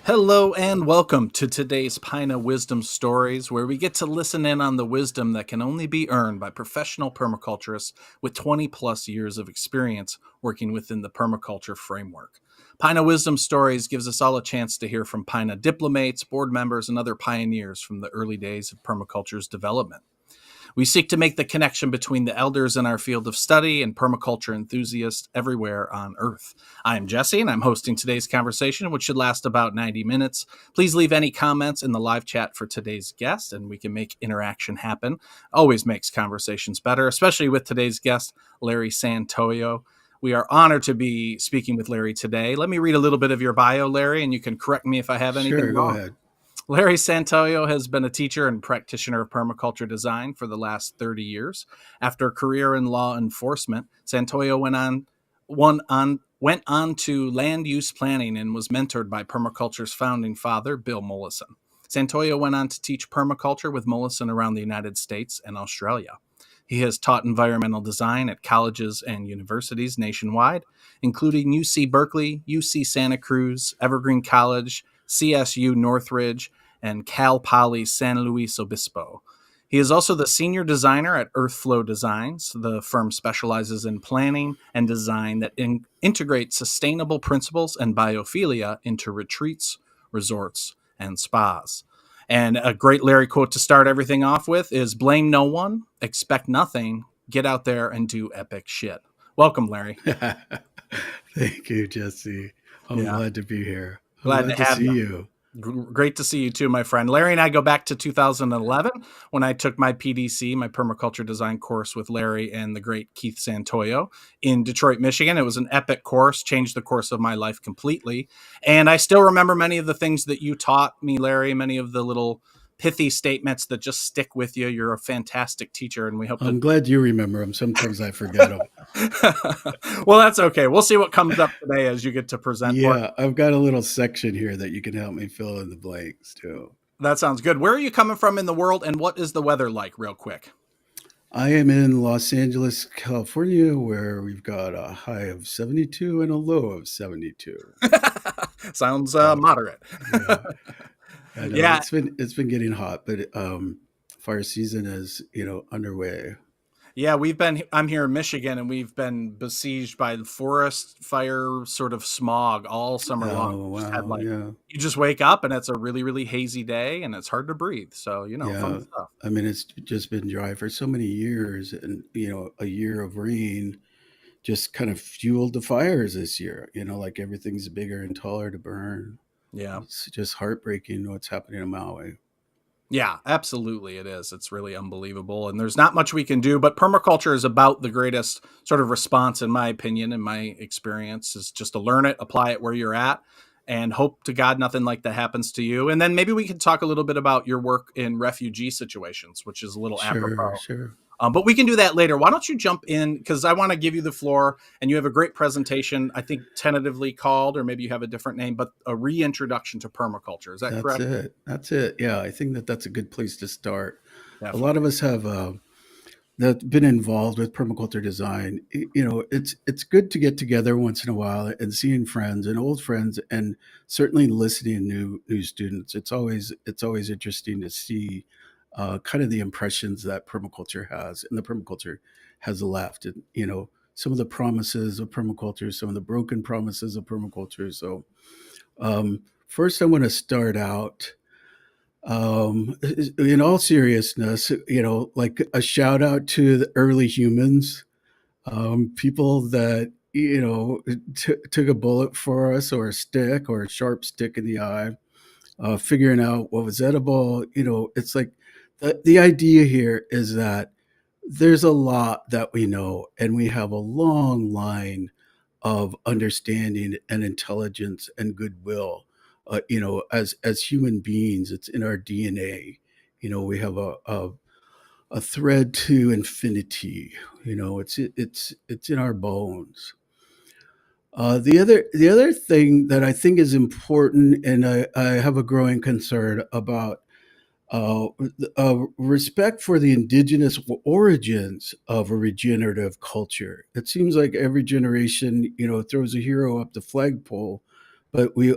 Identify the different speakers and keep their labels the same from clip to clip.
Speaker 1: Hello and welcome to today's PINA Wisdom Stories, where we get to listen in on the wisdom that can only be earned by professional permaculturists with 20 plus years of experience working within the permaculture framework. PINA Wisdom Stories gives us all a chance to hear from PINA diplomates, board members, and other pioneers from the early days of permaculture's development. We seek to make the connection between the elders in our field of study and permaculture enthusiasts everywhere on Earth. I'm Jesse, and I'm hosting today's conversation, which should last about 90 minutes. Please leave any comments in the live chat for today's guest, and we can make interaction happen. Always makes conversations better, especially with today's guest, Larry Santoyo. We are honored to be speaking with Larry today. Let me read a little bit of your bio, Larry, and you can correct me if I have anything
Speaker 2: Sure, go
Speaker 1: wrong.
Speaker 2: ahead.
Speaker 1: Larry Santoyo has been a teacher and practitioner of permaculture design for the last 30 years. After a career in law enforcement, Santoyo went on to land use planning and was mentored by permaculture's founding father, Bill Mollison. Santoyo went on to teach permaculture with Mollison around the United States and Australia. He has taught environmental design at colleges and universities nationwide, including UC Berkeley, UC Santa Cruz, Evergreen College, CSU Northridge, and Cal Poly San Luis Obispo. He is also the senior designer at Earthflow Designs. The firm specializes in planning and design that integrate sustainable principles and biophilia into retreats, resorts, and spas. And a great Larry quote to start everything off with is blame no one, expect nothing, get out there and do epic shit. Welcome, Larry.
Speaker 2: Thank you, Jesse. I'm
Speaker 1: Yeah,
Speaker 2: glad to be here. I'm
Speaker 1: glad to
Speaker 2: glad to
Speaker 1: have
Speaker 2: see
Speaker 1: you.
Speaker 2: you.
Speaker 1: Great to see you too, my friend. Larry and I go back to 2011 when I took my PDC, my permaculture design course with Larry and the great Keith Santoyo in Detroit, Michigan. It was an epic course, changed the course of my life completely. And I still remember many of the things that you taught me, Larry, many of the little pithy statements that just stick with you. You're a fantastic teacher, and we hope to.
Speaker 2: I'm glad you remember them. Sometimes I forget them.
Speaker 1: Well, that's okay. We'll see what comes up today as you get to present more.
Speaker 2: Yeah, I've got a little section here that you can help me fill in the blanks too.
Speaker 1: That sounds good. Where are you coming from in the world, and what is the weather like, real quick?
Speaker 2: I am in Los Angeles, California, where we've got a high of 72 and a low of 72.
Speaker 1: Sounds
Speaker 2: So
Speaker 1: moderate.
Speaker 2: yeah, I know
Speaker 1: Yeah,
Speaker 2: it's been getting hot, but fire season is underway.
Speaker 1: yeah, I'm here in Michigan, and we've been besieged by the forest fire sort of smog all summer long.
Speaker 2: Oh
Speaker 1: Just had
Speaker 2: wow,
Speaker 1: like,
Speaker 2: yeah.
Speaker 1: you just wake up and it's a really, really hazy day and it's hard to breathe. So, fun
Speaker 2: Yeah,
Speaker 1: stuff.
Speaker 2: I mean, it's just been dry for so many years, and a year of rain just kind of fueled the fires this year. Like everything's bigger and taller to burn.
Speaker 1: Yeah.
Speaker 2: It's just heartbreaking what's happening in Maui.
Speaker 1: Yeah, absolutely it is. It's really unbelievable. And there's not much we can do, but permaculture is about the greatest sort of response, in my opinion, in my experience, is just to learn it, apply it where you're at, and hope to God nothing like that happens to you. And then maybe we can talk a little bit about your work in refugee situations, which is a little
Speaker 2: Sure,
Speaker 1: apropos.
Speaker 2: sure.
Speaker 1: But we can do that later. Why don't you jump in? Because I want to give you the floor, and you have a great presentation, I think tentatively called, or maybe you have a different name, but a reintroduction to permaculture. Is that
Speaker 2: That's
Speaker 1: correct?
Speaker 2: it. That's it. Yeah, I think that that's a good place to start. A lot
Speaker 1: Definitely.
Speaker 2: of us have that been involved with permaculture design. It's good to get together once in a while and seeing friends and old friends, and certainly listening to new students. It's always interesting to see kind of the impressions that permaculture has and the permaculture has left, and some of the promises of permaculture, some of the broken promises of permaculture. So first, I want to start out in all seriousness, like a shout out to the early humans, people that took a bullet for us, or a stick, or a sharp stick in the eye, figuring out what was edible. It's like the idea here is that there's a lot that we know, and we have a long line of understanding and intelligence and goodwill. As human beings, it's in our DNA. We have a thread to infinity. It's in our bones. The other thing that I think is important, and I have a growing concern about, uh, respect for the indigenous origins of a regenerative culture. It seems like every generation, throws a hero up the flagpole, but we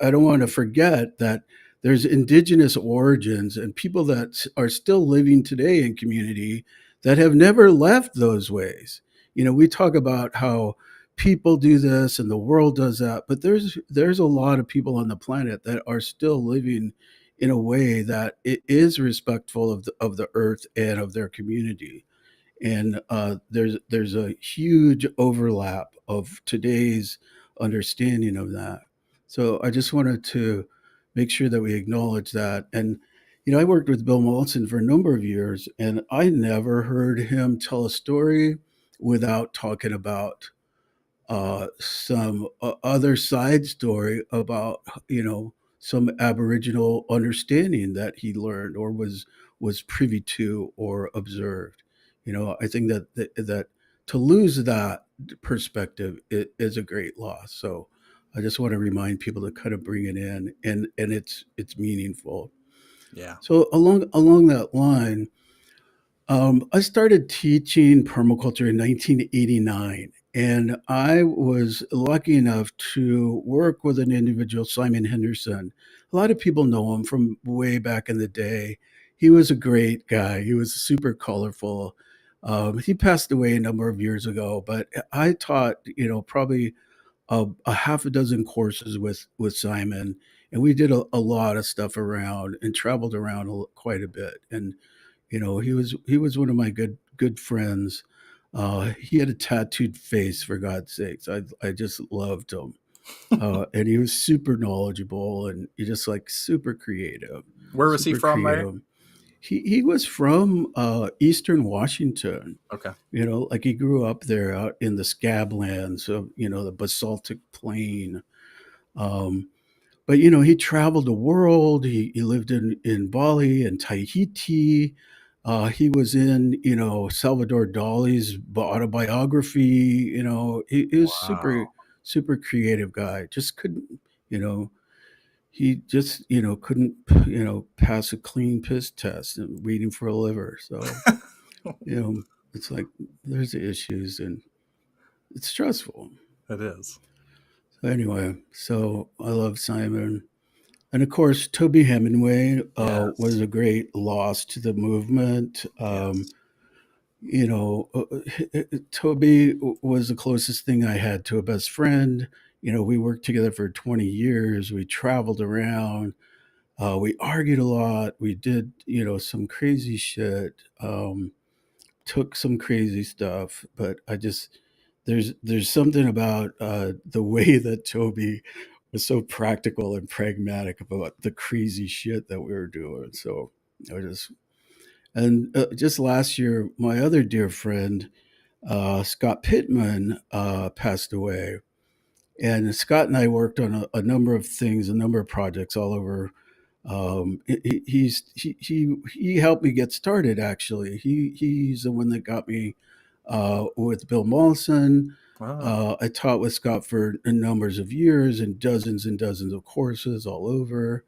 Speaker 2: I don't want to forget that there's indigenous origins and people that are still living today in community that have never left those ways. You know, we talk about how people do this and the world does that, but there's a lot of people on the planet that are still living in a way that it is respectful of the earth and of their community. And there's a huge overlap of today's understanding of that. So I just wanted to make sure that we acknowledge that. And you know, I worked with Bill Mollison for a number of years, and I never heard him tell a story without talking about some other side story about, you know, some Aboriginal understanding that he learned or was privy to or observed. You know, I think that to lose that perspective is a great loss. So I just want to remind people to kind of bring it in, and it's meaningful.
Speaker 1: Yeah.
Speaker 2: So along that line, I started teaching permaculture in 1989, and I was lucky enough to work with an individual, Simon Henderson. A lot of people know him from way back in the day. He was a great guy. He was super colorful. He passed away a number of years ago, but I taught, you know, probably a half a dozen courses with Simon, and we did a lot of stuff around and traveled around quite a bit. And you know, he was one of my good friends. He had a tattooed face, for God's sakes. I just loved him, and he was super knowledgeable and he just like
Speaker 1: Where was he
Speaker 2: super
Speaker 1: from there?
Speaker 2: creative. He was from Eastern Washington.
Speaker 1: Okay.
Speaker 2: You know, like he grew up there out in the Scablands of, you know, the basaltic plain. Um, but you know, he traveled the world. He lived in Bali and Tahiti. He was in, you know, Salvador Dali's autobiography. You know, he was
Speaker 1: Wow.
Speaker 2: super creative guy. Just couldn't, you know, he just, you know, couldn't, you know, pass a clean piss test and reading for a liver. So you know, it's like there's issues and it's stressful.
Speaker 1: It is.
Speaker 2: So anyway, so I love Simon. And of course, Toby Hemingway was
Speaker 1: Yes.
Speaker 2: a great loss to the movement.
Speaker 1: Yes.
Speaker 2: You know, Toby was the closest thing I had to a best friend. You know, we worked together for 20 years. We traveled around. We argued a lot. We did, you know, some crazy shit. Took some crazy stuff, but I just there's something about the way that Toby was so practical and pragmatic about the crazy shit that we were doing. So I just and just last year, my other dear friend Scott Pittman passed away, and Scott and I worked on a number of things, a number of projects all over. He helped me get started. Actually, he's the one that got me with Bill Mollison.
Speaker 1: Wow.
Speaker 2: I taught with Scott for numbers of years and dozens of courses all over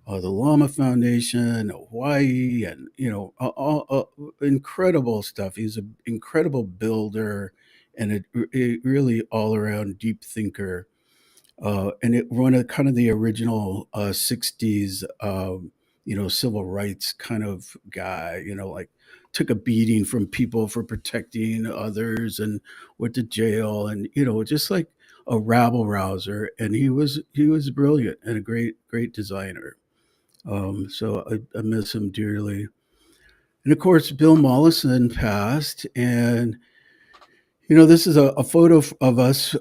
Speaker 2: the Llama Foundation, Hawaii, and you know, incredible stuff. He's an incredible builder and a really all around deep thinker. And it one of kind of the original '60s, you know, civil rights kind of guy. You know, like took a beating from people for protecting others and went to jail, and you know, just like a rabble rouser. And he was brilliant and a great designer. So I miss him dearly. And of course, Bill Mollison passed, and you know, this is a photo of us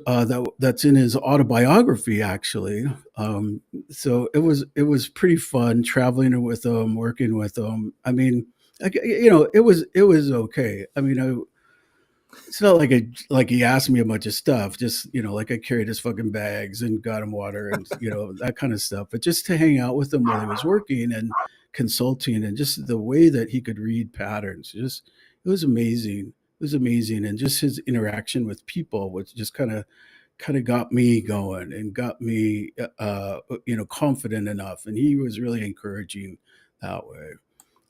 Speaker 2: that's in his autobiography, actually. So it was pretty fun traveling with him, working with him. I mean, you know, it was okay. I mean, it's not like he asked me a bunch of stuff. Just you know, like I carried his fucking bags and got him water and you know that kind of stuff. But just to hang out with him while he was working and consulting, and just the way that he could read patterns, just it was amazing. It was amazing, and just his interaction with people, which just kind of got me going and got me you know confident enough. And he was really encouraging that way.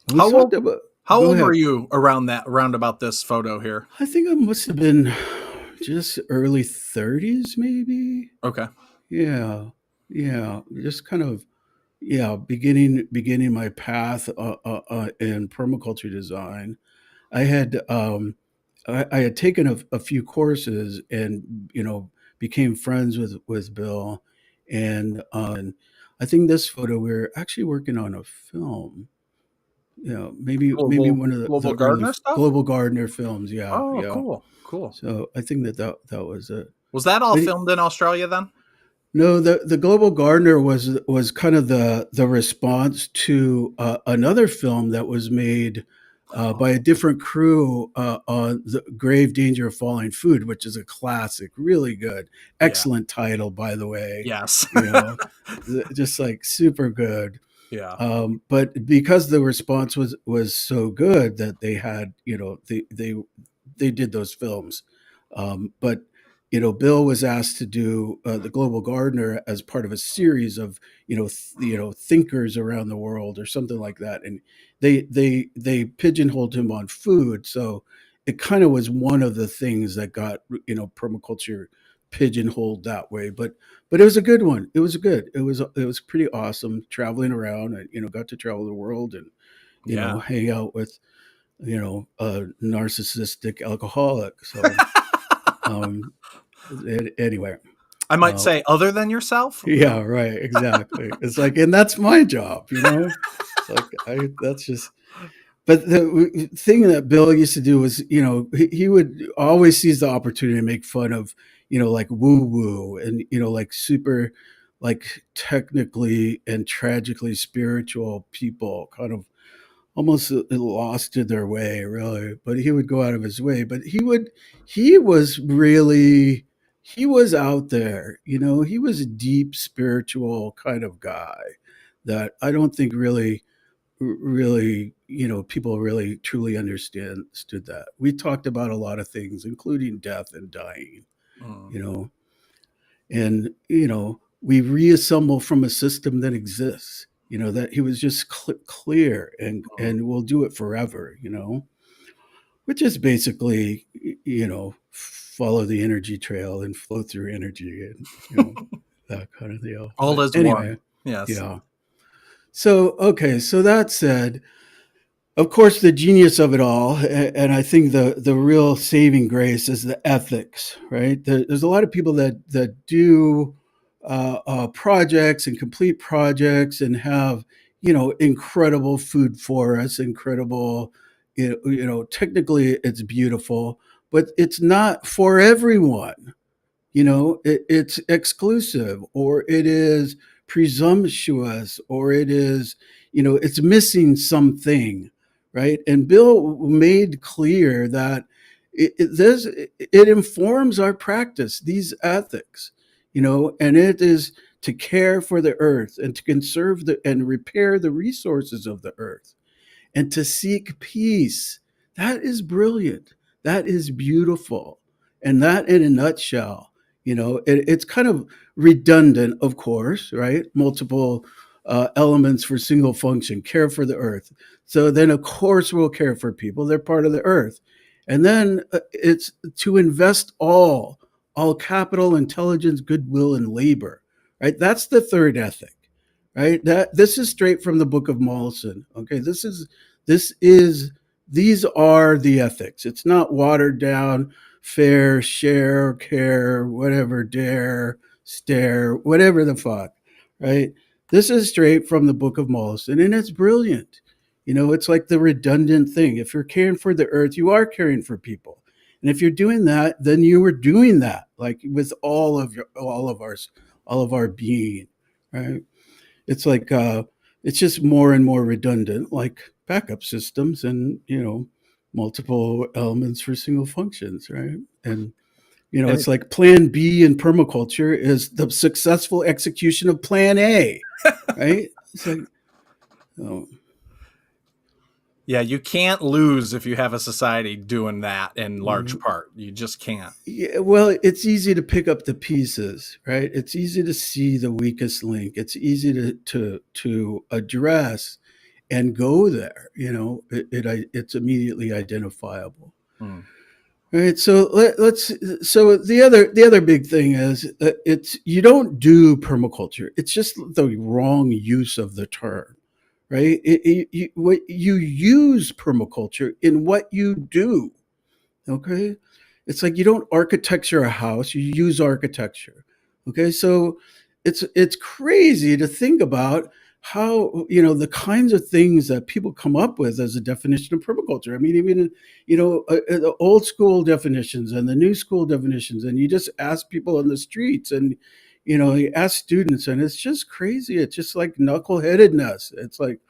Speaker 2: And we
Speaker 1: How
Speaker 2: talked
Speaker 1: old
Speaker 2: about.
Speaker 1: how
Speaker 2: Go
Speaker 1: old were
Speaker 2: ahead.
Speaker 1: you around about this photo here?
Speaker 2: I think I must have been just early 30s, maybe.
Speaker 1: Okay.
Speaker 2: Yeah, yeah, just kind of, yeah, beginning my path in permaculture design. I had I had taken a few courses and became friends with Bill, and I think this photo we're actually working on a film. Maybe
Speaker 1: Global
Speaker 2: one of
Speaker 1: global
Speaker 2: the early
Speaker 1: gardener stuff?
Speaker 2: Global Gardener films. Yeah,
Speaker 1: Oh,
Speaker 2: yeah.
Speaker 1: cool, cool.
Speaker 2: So I think that was it.
Speaker 1: Was that all
Speaker 2: But
Speaker 1: filmed in Australia then?
Speaker 2: no, the Global Gardener was kind of the response to another film that was made by a different crew on the Grave Danger of Falling Food, which is a classic, really good,
Speaker 1: Yeah.
Speaker 2: excellent title, by the way.
Speaker 1: Yes.
Speaker 2: You know, just like super good.
Speaker 1: Yeah.
Speaker 2: But because the response was so good that they had, they did those films. But Bill was asked to do the Global Gardener as part of a series of thinkers around the world or something like that, and they pigeonholed him on food. So it kind of was one of the things that got permaculture pigeonholed that way. But it was a good one. It was good. It was pretty awesome traveling around. And got to travel the world and
Speaker 1: Yeah.
Speaker 2: hang out with a narcissistic alcoholic. So um, anyway,
Speaker 1: I might
Speaker 2: uh,
Speaker 1: say other than yourself?
Speaker 2: yeah, right, exactly. It's like, and that's my job. It's like that's just. But the thing that Bill used to do was, he would always seize the opportunity to make fun of, like woo woo and, like super, like technically and tragically spiritual people, kind of almost lost in their way, really. But he would go out of his way. But he was really, he was out there. He was a deep spiritual kind of guy that I don't think really, people really truly understood that. We talked about a lot of things, including death and dying,
Speaker 1: Mm.
Speaker 2: you know, and, we reassemble from a system that exists, that he was just clear
Speaker 1: Mm.
Speaker 2: and will do it forever, which is basically, follow the energy trail and flow through energy and, that kind of deal.
Speaker 1: All
Speaker 2: But
Speaker 1: is one.
Speaker 2: anyway,
Speaker 1: Yes.
Speaker 2: yeah. So, okay. So that said, of course, the genius of it all, and I think the real saving grace is the ethics, right? There's a lot of people that do projects and complete projects and have incredible food forests, incredible, technically it's beautiful, but it's not for everyone. It's exclusive, or it is presumptuous, or it is, it's missing something, right? And Bill made clear that it informs our practice, these ethics, and it is to care for the earth and to conserve and repair the resources of the earth and to seek peace. That is brilliant. That is beautiful. And that, in a nutshell, it's kind of redundant, of course, right? Multiple elements for single function, care for the earth. So then, of course, we'll care for people. They're part of the earth. And then it's to invest all capital, intelligence, goodwill, and labor, right? That's the third ethic, right? That this is straight from the Book of Mollison. Okay, this is these are the ethics. It's not watered down, fair, share, care, whatever, dare, stare, whatever the fuck, right? This is straight from the Book of Mollison, and it's brilliant. It's like the redundant thing. If you're caring for the earth, you are caring for people. And if you're doing that, then you were doing that, like with all of our being, right? It's like it's just more and more redundant, like backup systems and multiple elements for single functions, right? And
Speaker 1: And
Speaker 2: it's like Plan B in permaculture is the successful execution of Plan A, right? It's like, oh,
Speaker 1: yeah, you can't lose if you have a society doing that in large
Speaker 2: mhm.
Speaker 1: part. You just can't.
Speaker 2: Yeah, well, it's easy to pick up the pieces, right? It's easy to see the weakest link. It's easy to address and go there. It's immediately identifiable.
Speaker 1: Mm.
Speaker 2: Right. So let's. So the other big thing is it's you don't do permaculture. It's just the wrong use of the term, right? What you use permaculture in what you do. Okay. It's like you don't architecture a house, you use architecture. Okay. So it's crazy to think about how, the kinds of things that people come up with as a definition of permaculture. I mean, even, the old school definitions and the new school definitions, and you just ask people on the streets, and, you ask students, and it's just crazy. It's just like knuckleheadedness. It's like,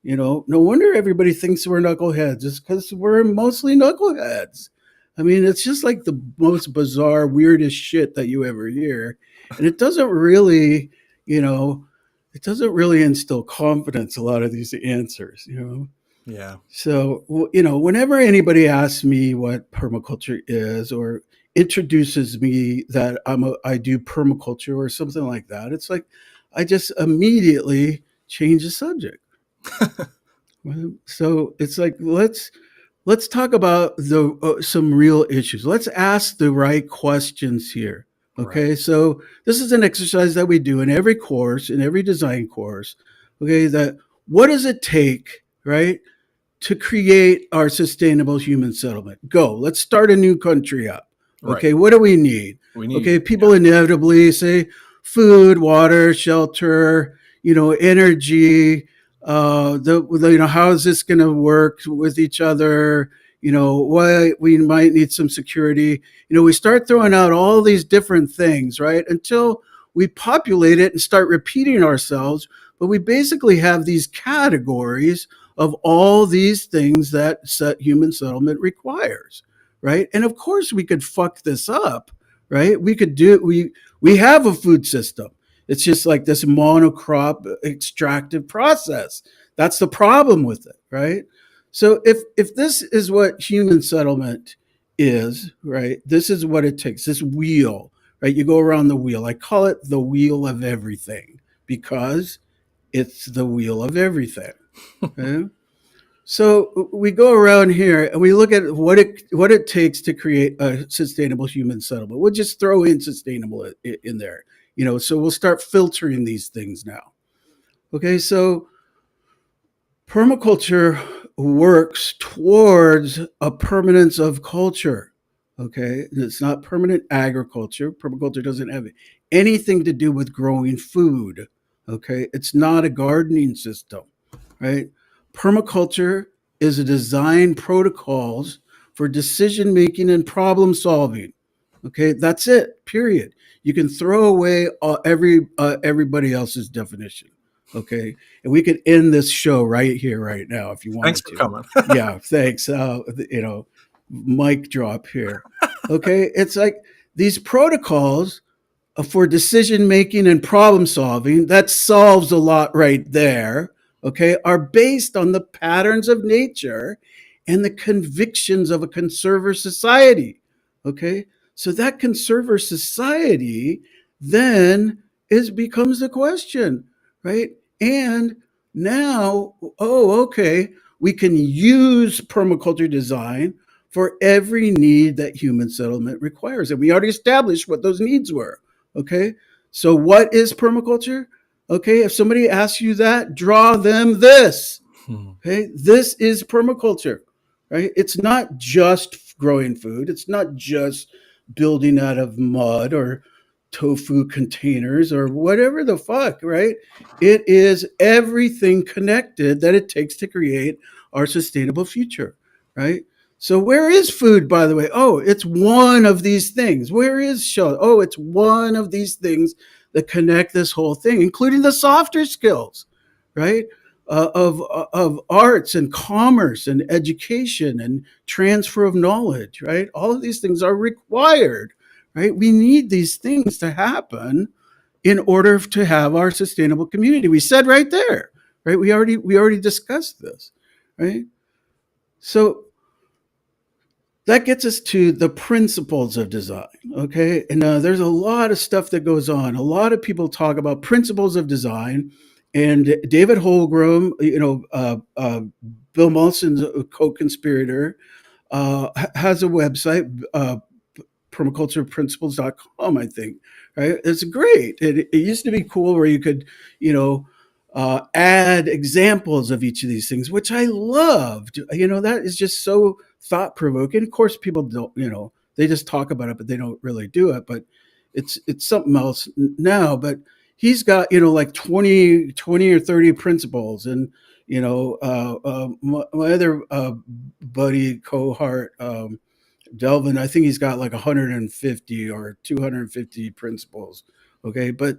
Speaker 2: no wonder everybody thinks we're knuckleheads. It's because we're mostly knuckleheads. I mean, it's just like the most bizarre, weirdest shit that you ever hear. And you know, it doesn't really instill confidence, a lot of these answers.
Speaker 1: Yeah.
Speaker 2: So, whenever anybody asks me what permaculture is, or introduces me that I do permaculture or something like that, it's like I just immediately change the subject. So it's like let's talk about the some real issues. Let's ask the right questions here.
Speaker 1: Right.
Speaker 2: Okay, so this is an exercise that we do in every course, in every design course. Okay, that what does it take, right, to create our sustainable human settlement? Go. Let's start a new country up.
Speaker 1: Right.
Speaker 2: Okay, what do we need?
Speaker 1: We need.
Speaker 2: Okay, people inevitably say food, water, shelter, energy. How is this going to work with each other? Why we might need some security. We start throwing out all these different things, right? Until we populate it and start repeating ourselves. But we basically have these categories of all these things that human settlement requires, right? And of course, we could fuck this up, right? We have a food system. It's just like this monocrop extractive process. That's the problem with it, right? So if this is what human settlement is, right? This is what it takes. This wheel, right? You go around the wheel. I call it the wheel of everything because it's the wheel of everything. Okay? So we go around here and we look at what it takes to create a sustainable human settlement. We'll just throw in sustainable in there, So we'll start filtering these things now. Okay, so permaculture works towards a permanence of culture. Okay, it's not permanent agriculture. Permaculture doesn't have anything to do with growing food. Okay, it's not a gardening system, right? Permaculture is a design protocols for decision making and problem solving. Okay, that's it. Period. You can throw away everybody else's definition. Okay, and we could end this show right here, right now, if you
Speaker 1: Thanks
Speaker 2: wanted
Speaker 1: for
Speaker 2: to.
Speaker 1: coming.
Speaker 2: Yeah, thanks. Mic drop here. Okay, it's like these protocols for decision making and problem solving, that solves a lot right there, okay, are based on the patterns of nature and the convictions of a conserver society. Okay, so that conserver society then becomes the question, right? And now, oh, okay, we can use permaculture design for every need that human settlement requires. And we already established what those needs were. Okay. So what is permaculture? Okay. If somebody asks you that, draw them this. Okay. This is permaculture, right? It's not just growing food. It's not just building out of mud or tofu containers or whatever the fuck, right? It is everything connected that it takes to create our sustainable future, right? So where is food, by the way? Oh, it's one of these things. Where is shelter? Oh, it's one of these things that connect this whole thing, including the softer skills, right? Of arts and commerce and education and transfer of knowledge, right? All of these things are required, right? We need these things to happen in order to have our sustainable community. We said right there, right? We already discussed this, right? So that gets us to the principles of design. Okay. And there's a lot of stuff that goes on. A lot of people talk about principles of design. And David Holmgren, Bill Molson's a co conspirator, has a website, permacultureprinciples.com, I think. Right? It's great. It used to be cool where you could, you know, add examples of each of these things, which I loved. You know, that is just so thought provoking. Of course, people don't, you know, they just talk about it, but they don't really do it. But it's something else now. But he's got, you know, like 20 or 30 principles. And, you know, my other buddy, cohort, Delvin, I think he's got like 150 or 250 principles. Okay. But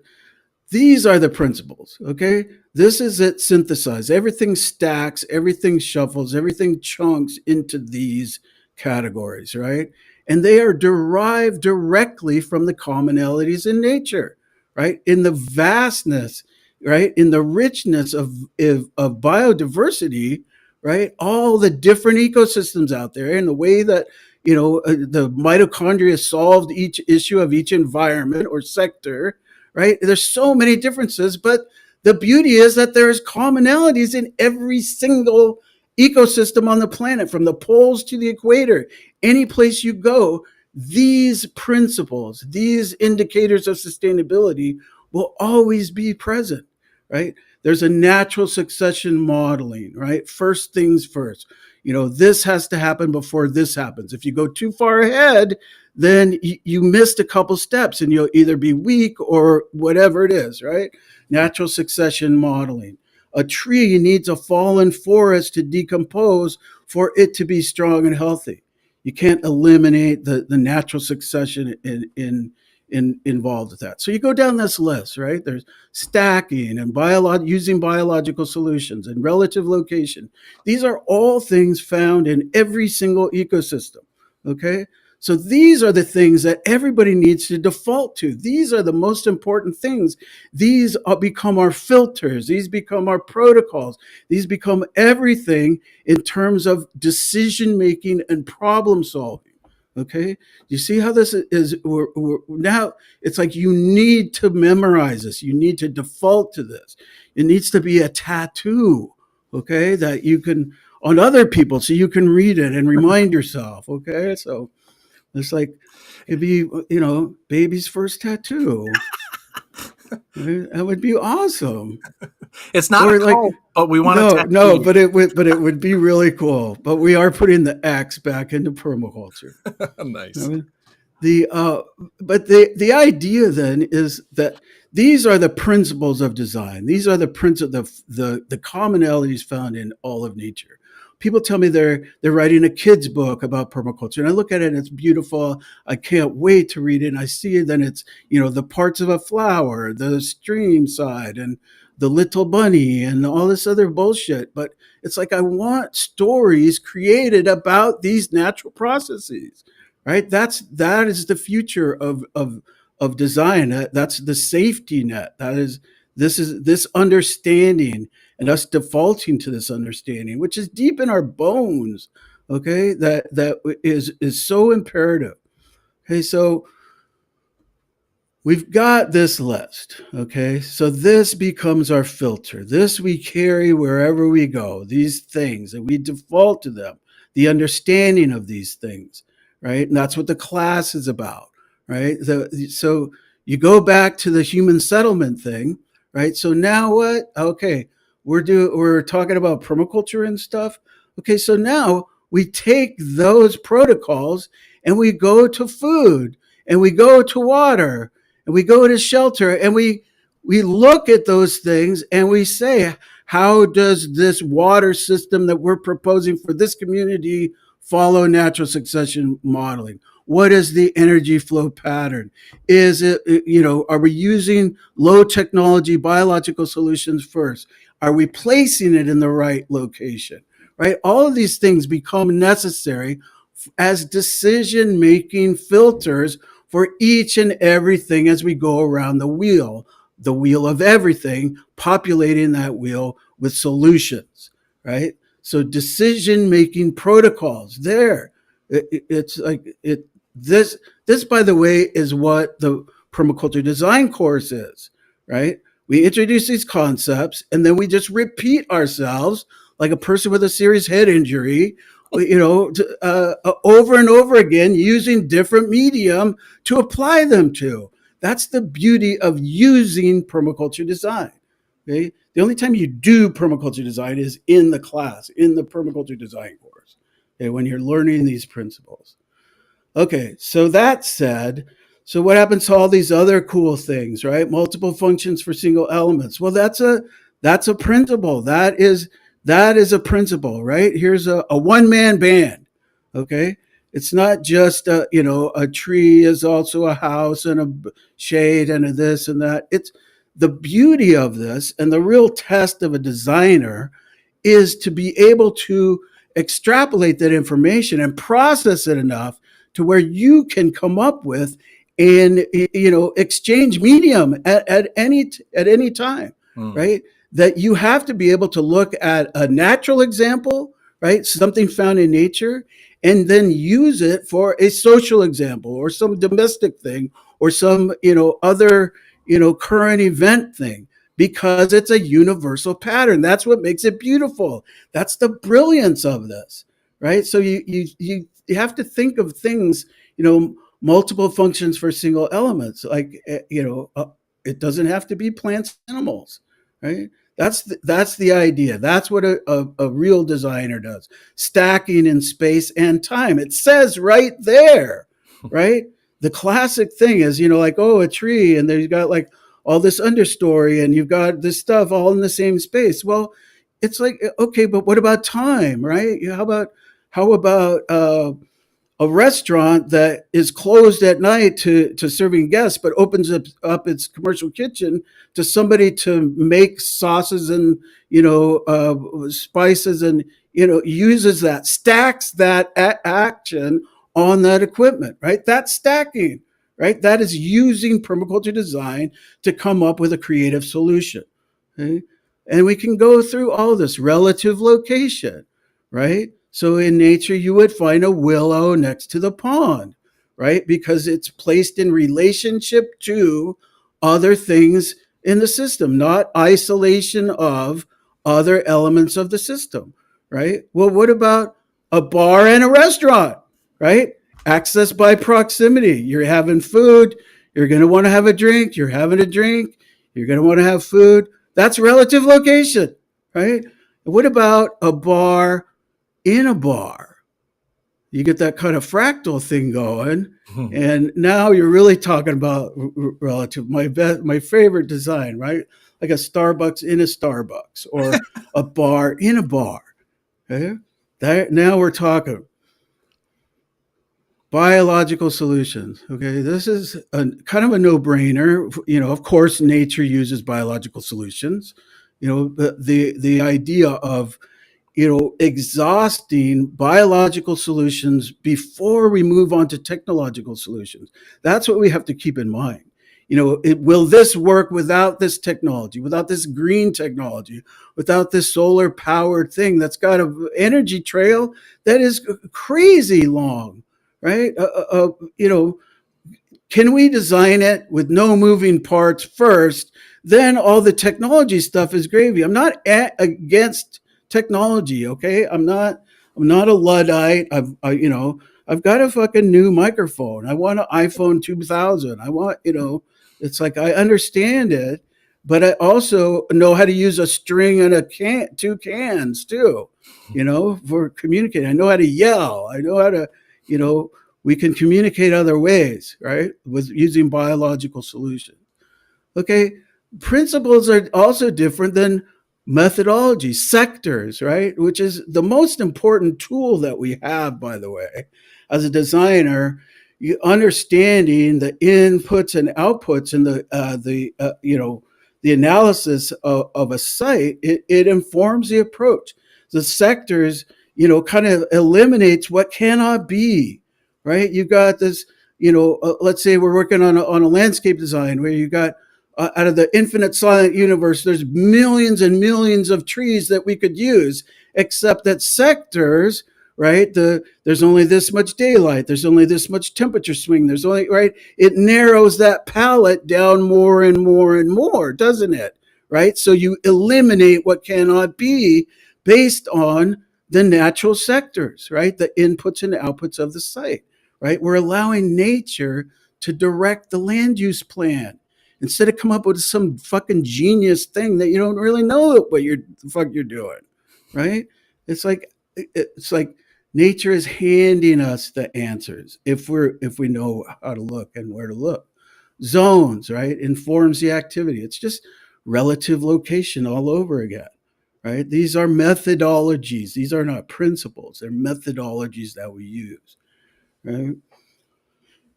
Speaker 2: these are the principles. Okay. This is it synthesized. Everything stacks, everything shuffles, everything chunks into these categories, right? And they are derived directly from the commonalities in nature, right? In the vastness, right? In the richness of biodiversity, right? All the different ecosystems out there, and the way that, you know, the mitochondria solved each issue of each environment or sector, right? There's so many differences, but the beauty is that there's commonalities in every single ecosystem on the planet, from the poles to the equator. Any place you go, these principles, these indicators of sustainability will always be present, right? There's a natural succession modeling, right? First things first. You know, this has to happen before this happens. If you go too far ahead, then you missed a couple steps and you'll either be weak or whatever it is, right? Natural succession modeling. A tree needs a fallen forest to decompose for it to be strong and healthy. You can't eliminate the natural succession involved with that. So you go down this list, right? There's stacking and using biological solutions and relative location. These are all things found in every single ecosystem. Okay. So these are the things that everybody needs to default to. These are the most important things. These become our filters. These become our protocols. These become everything in terms of decision making and problem solving. Okay, you see how this is? Now it's like you need to memorize this. You need to default to this. It needs to be a tattoo, okay, that you can on other people, so you can read it and remind yourself. Okay, so it's like it'd be, you know, baby's first tattoo. Right? That would be awesome.
Speaker 1: It's not a
Speaker 2: Or like,
Speaker 1: cult, but we want to
Speaker 2: no, no,
Speaker 1: tattoo
Speaker 2: but it would be really cool. But we are putting the X back into permaculture.
Speaker 1: you. Nice.
Speaker 2: I mean, the but the idea then is that these are the principles of design. These are the the commonalities found in all of nature. People tell me they're writing a kid's book about permaculture, and I look at it and it's beautiful. I can't wait to read it. And I see then it's, you know, the parts of a flower, the stream side, and the little bunny, and all this other bullshit. But it's like I want stories created about these natural processes, right? That is the future of design. That's the safety net. That is this understanding, and us defaulting to this understanding, which is deep in our bones. Okay, that is so imperative. Okay, so we've got this list. Okay, so this becomes our filter. This we carry wherever we go. These things, and we default to them. The understanding of these things, right? And that's what the class is about, right? So you go back to the human settlement thing, right? So now what? Okay, we're talking about permaculture and stuff. Okay, so now we take those protocols and we go to food, and we go to water, and we go to shelter, and we look at those things and we say, how does this water system that we're proposing for this community follow natural succession modeling? What is the energy flow pattern? Is it, you know, are we using low technology biological solutions first? Are we placing it in the right location? Right? All of these things become necessary as decision making filters for each and everything as we go around the wheel of everything, populating that wheel with solutions, right? So decision making protocols there. It's like it. This, by the way, is what the permaculture design course is, right? We introduce these concepts and then we just repeat ourselves like a person with a serious head injury. over and over again, using different medium to apply them to. That's the beauty of using permaculture design. Okay, the only time you do permaculture design is in the class, in the permaculture design course. Okay, when you're learning these principles. Okay, so that said, so what happens to all these other cool things, right? Multiple functions for single elements. Well, that's a principle. That is a principle, right? Here's a one man band. Okay, it's not just a tree is also a house and a shade and a this and that. It's the beauty of this, and the real test of a designer is to be able to extrapolate that information and process it enough to where you can come up with and exchange medium at any time,
Speaker 1: Mm.
Speaker 2: right? That you have to be able to look at a natural example, right? Something found in nature, and then use it for a social example or some domestic thing or some other current event thing, because it's a universal pattern. That's what makes it beautiful. That's the brilliance of this, right? So you have to think of things, multiple functions for single elements. Like it doesn't have to be plants, animals, right? That's the idea. That's what a real designer does. Stacking in space and time. It says right there, right? The classic thing is, like, oh, a tree, and there's got like all this understory, and you've got this stuff all in the same space. Well, it's like, okay, but what about time, right? How about a restaurant that is closed at night to serving guests, but opens up its commercial kitchen to somebody to make sauces and spices, and uses that, stacks that action on that equipment, right? That's stacking, right? That is using permaculture design to come up with a creative solution. Okay? And we can go through all this relative location, right? So in nature, you would find a willow next to the pond, right? Because it's placed in relationship to other things in the system, not isolation of other elements of the system, right? Well, what about a bar and a restaurant, right? Access by proximity. You're having food, you're going to want to have a drink, you're having a drink, you're going to want to have food. That's relative location, right? And what about a bar in a bar? You get that kind of fractal thing going, and now you're really talking about relative. My favorite design, right? Like a Starbucks in a Starbucks, or a bar in a bar. Okay? Now we're talking biological solutions. Okay, this is kind of a no-brainer. Of course, nature uses biological solutions. The idea of exhausting biological solutions before we move on to technological solutions. That's what we have to keep in mind. Will this work without this technology, without this green technology, without this solar powered thing that's got an energy trail that is crazy long, right? Can we design it with no moving parts first? Then all the technology stuff is gravy. I'm not against technology, okay? I'm not a Luddite. I've got a fucking new microphone. I want an iPhone 2000. I want, it's like, I understand it, but I also know how to use a string and two cans too, for communicating. I know how to yell. I know how to, we can communicate other ways, right? With using biological solutions. Okay, principles are also different than methodology, sectors, right? Which is the most important tool that we have, by the way, as a designer. You understanding the inputs and outputs and the analysis of a site, it informs the approach. The sectors, kind of eliminates what cannot be, right? You've got this, let's say we're working on a landscape design where you got out of the infinite silent universe, there's millions and millions of trees that we could use, except that sectors, right? There's only this much daylight. There's only this much temperature swing. There's only, right? It narrows that palette down more and more and more, doesn't it? Right? So you eliminate what cannot be based on the natural sectors, right? The inputs and outputs of the site, right? We're allowing nature to direct the land use plan instead of come up with some fucking genius thing that you don't really know what you're the fuck you're doing, right? It's like it's like nature is handing us the answers if we know how to look and where to look. Zones, right, informs the activity. It's just relative location all over again, right? These are methodologies. These are not principles. They're methodologies that we use, right?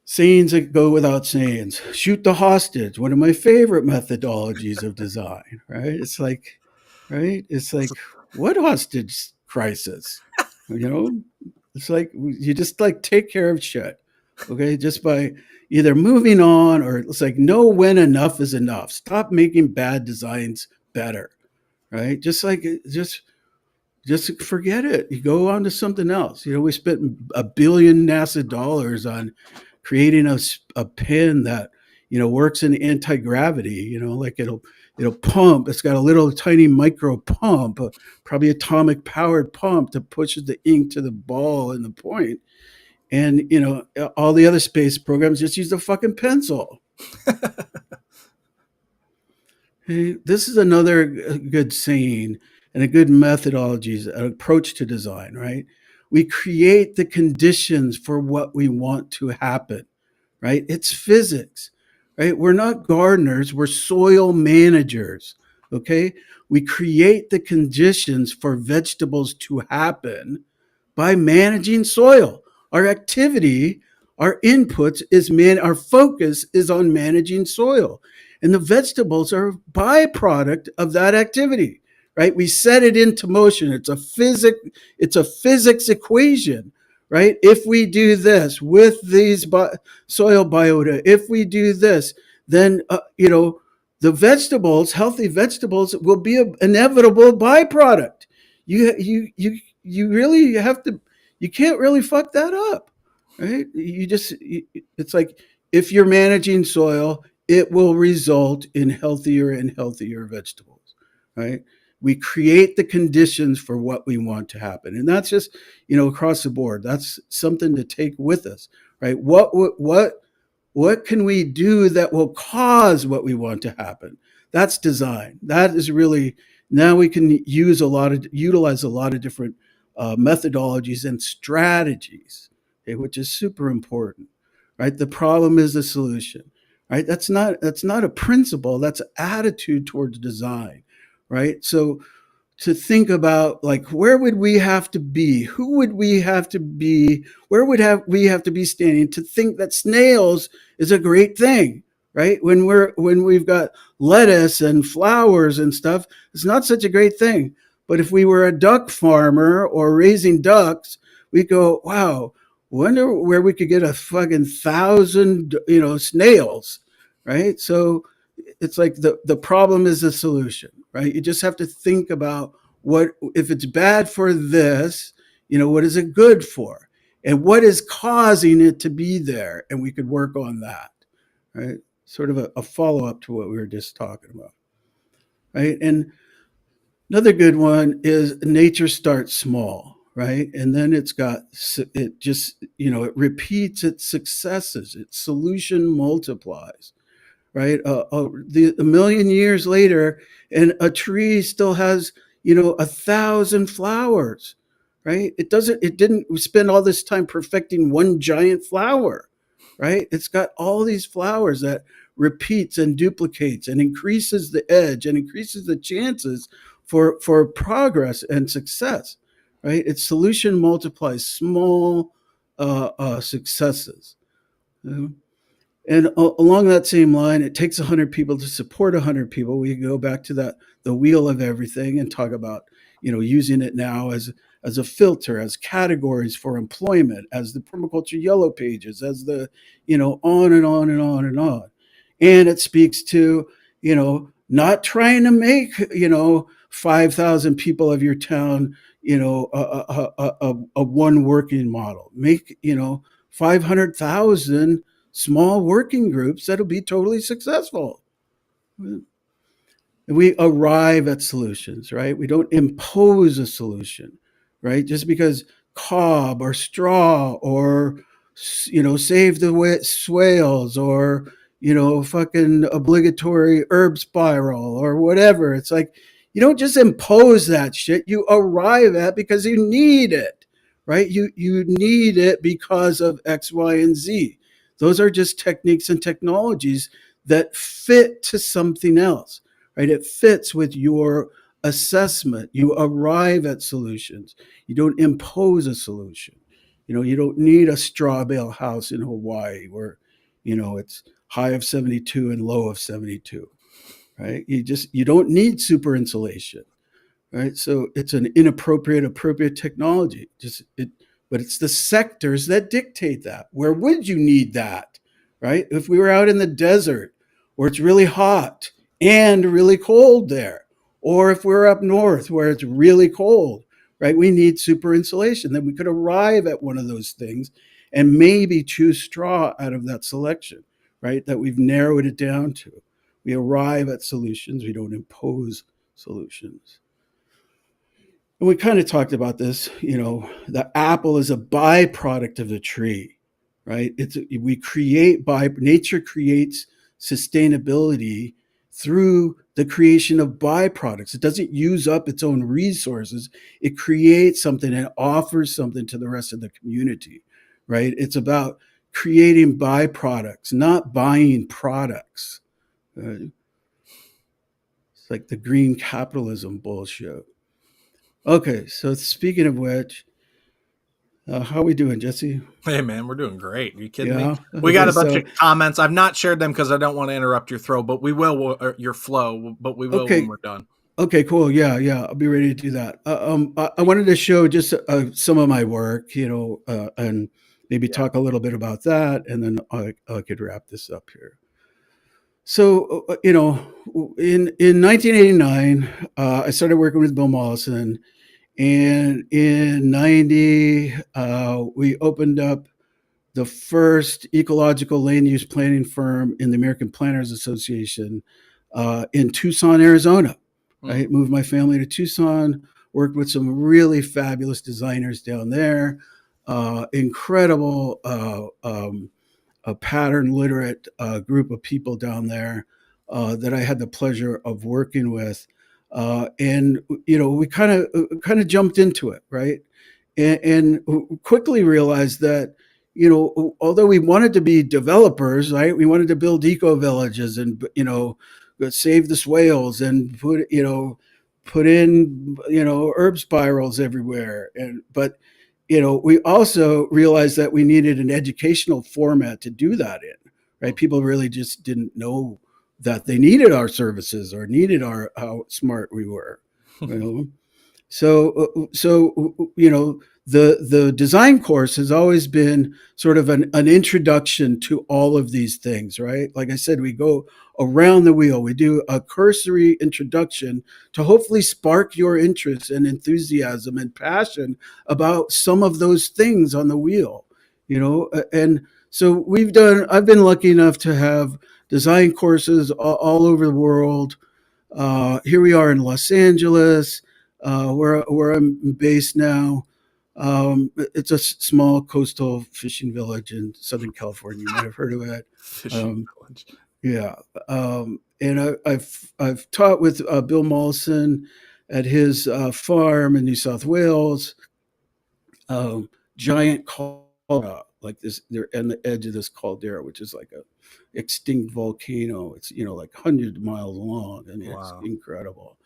Speaker 2: Sayings that go without sayings. Shoot the hostage, one of my favorite methodologies of design, right? Right? It's like, what hostage crisis? You know, it's like you just like take care of shit, okay? Just by either moving on or it's like know when enough is enough. Stop making bad designs better, right? Just forget it. You go on to something else. You know, we spent a billion NASA dollars on creating a pen that works in anti-gravity. Like it'll pump. It's got a little tiny micro pump, probably atomic powered pump that pushes the ink to the ball and the point. And all the other space programs just use the fucking pencil. Hey, this is another good saying and a good methodology, an approach to design, right? We create the conditions for what we want to happen, right? It's physics, right? We're not gardeners, we're soil managers, okay? We create the conditions for vegetables to happen by managing soil. Our activity, our inputs our focus is on managing soil. And the vegetables are a byproduct of that activity, right? We set it into motion. It's a physics equation, right? If we do this with these soil biota, if we do this, then the vegetables, healthy vegetables, will be an inevitable byproduct. You really have to. You can't really fuck that up, right? It's like if you're managing soil, it will result in healthier and healthier vegetables, right? We create the conditions for what we want to happen, and that's just across the board. That's something to take with us, right? What can we do that will cause what we want to happen? That's design. That is really now we can utilize a lot of different methodologies and strategies, okay, which is super important, right? The problem is the solution, right? That's not a principle. That's attitude towards design, right? So to think about like where would we have to be, who would we have to be, where we have to be standing to think that snails is a great thing, right? When we've got lettuce and flowers and stuff, it's not such a great thing. But if we were a duck farmer or raising ducks, we go, wow, wonder where we could get a fucking thousand snails, right? So it's like the problem is the solution, right? You just have to think about what if it's bad for this, what is it good for? And what is causing it to be there? And we could work on that, right? Sort of a follow-up to what we were just talking about. Right. And another good one is nature starts small, right? And then it just, it repeats its successes, its solution multiplies, right? A million years later, and a tree still has, 1,000 flowers, right? It didn't spend all this time perfecting one giant flower, right? It's got all these flowers that repeats and duplicates and increases the edge and increases the chances for progress and success, right? Its solution multiplies small successes. And along that same line, it takes 100 people to support 100 people. We go back to the wheel of everything and talk about, using it now as a filter, as categories for employment, as the permaculture yellow pages, as the, on and on and on and on. And it speaks to, not trying to make, 5,000 people of your town, a one working model. Make, 500,000 small working groups that'll be totally successful. We arrive at solutions, right? We don't impose a solution, right? Just because cob or straw or save the swales or fucking obligatory herb spiral or whatever. It's like you don't just impose that shit. You arrive at because you need it, right? You need it because of X, Y, and Z. Those are just techniques and technologies that fit to something else, right? It fits with your assessment. You arrive at solutions. You don't impose a solution. You don't need a straw bale house in Hawaii where, it's high of 72 and low of 72, right? You don't need super insulation, right? So it's an appropriate technology. But it's the sectors that dictate that. Where would you need that, right? If we were out in the desert where it's really hot and really cold there, or if we're up north where it's really cold, right? We need super insulation. Then we could arrive at one of those things and maybe choose straw out of that selection, right? That we've narrowed it down to. We arrive at solutions. We don't impose solutions. And we kind of talked about this, the apple is a byproduct of the tree, right? We create by nature creates sustainability through the creation of byproducts. It doesn't use up its own resources. It creates something and offers something to the rest of the community, right? It's about creating byproducts, not buying products. Right? It's like the green capitalism bullshit. Okay, so speaking of which, how are we doing, Jesse?
Speaker 1: Hey man, we're doing great. Are you kidding me?
Speaker 2: Yeah.
Speaker 1: We got
Speaker 2: Okay.
Speaker 1: a bunch of
Speaker 2: So
Speaker 1: comments. I've not shared them because I don't want to interrupt your throw, but we will your flow. But we will when
Speaker 2: okay.
Speaker 1: we're done.
Speaker 2: Okay. Cool. Yeah. Yeah. I'll be ready to do that. I wanted to show just some of my work, and maybe
Speaker 1: Yeah.
Speaker 2: talk a little bit about that, and then I could wrap this up here. So, in 1989, I started working with Bill Mollison, and in '90, we opened up the first ecological land use planning firm in the American Planners Association in Tucson, Arizona.
Speaker 1: Mm.
Speaker 2: Right, moved my family to Tucson, worked with some really fabulous designers down there, incredible a pattern literate group of people down there that I had the pleasure of working with, and we kind of jumped into it, right? And quickly realized that although we wanted to be developers, right, we wanted to build eco villages and save the swales and put in herb spirals everywhere, and but we also realized that we needed an educational format to do that in, right? People really just didn't know that they needed our services or needed our how smart we were, you know. So the design course has always been sort of an introduction to all of these things, right? Like I said, we go around the wheel. We do a cursory introduction to hopefully spark your interest and enthusiasm and passion about some of those things on the wheel, and so I've been lucky enough to have design courses all over the world. Here we are in Los Angeles, where I'm based now. It's a small coastal fishing village in Southern California. You might have heard of it.
Speaker 1: Fishing
Speaker 2: Um,
Speaker 1: village.
Speaker 2: yeah, and I've taught with Bill Mollison at his farm in New South Wales. Giant caldera, like this. They're on the edge of this caldera, which is like a extinct volcano. It's like hundreds of miles long. I mean, it's
Speaker 1: Wow.
Speaker 2: incredible.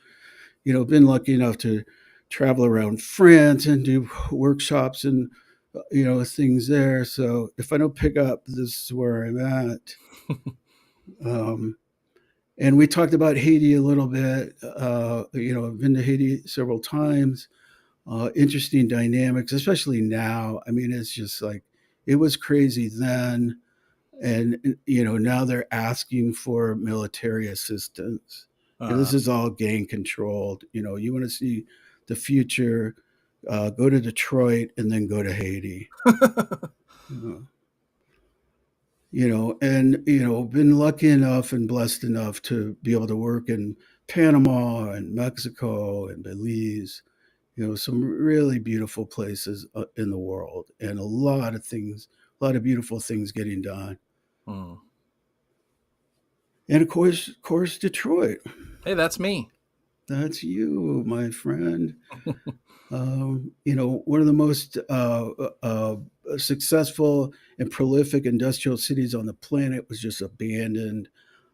Speaker 2: Been lucky enough to travel around France and do workshops and things there. So if I don't pick up, this is where I'm at. Um, and we talked about Haiti a little bit. I've been to Haiti several times. Interesting dynamics, especially now. I mean, it's just like it was crazy then, and now they're asking for military assistance. This
Speaker 1: uh,
Speaker 2: is all gang controlled. You want to see the future, go to Detroit and then go to Haiti. Uh, and been lucky enough and blessed enough to be able to work in Panama and Mexico and Belize, some really beautiful places in the world, and a lot of beautiful things getting done.
Speaker 1: Mm.
Speaker 2: And of course, Detroit.
Speaker 1: Hey, that's me.
Speaker 2: That's you, my friend. One of the most successful and prolific industrial cities on the planet was just abandoned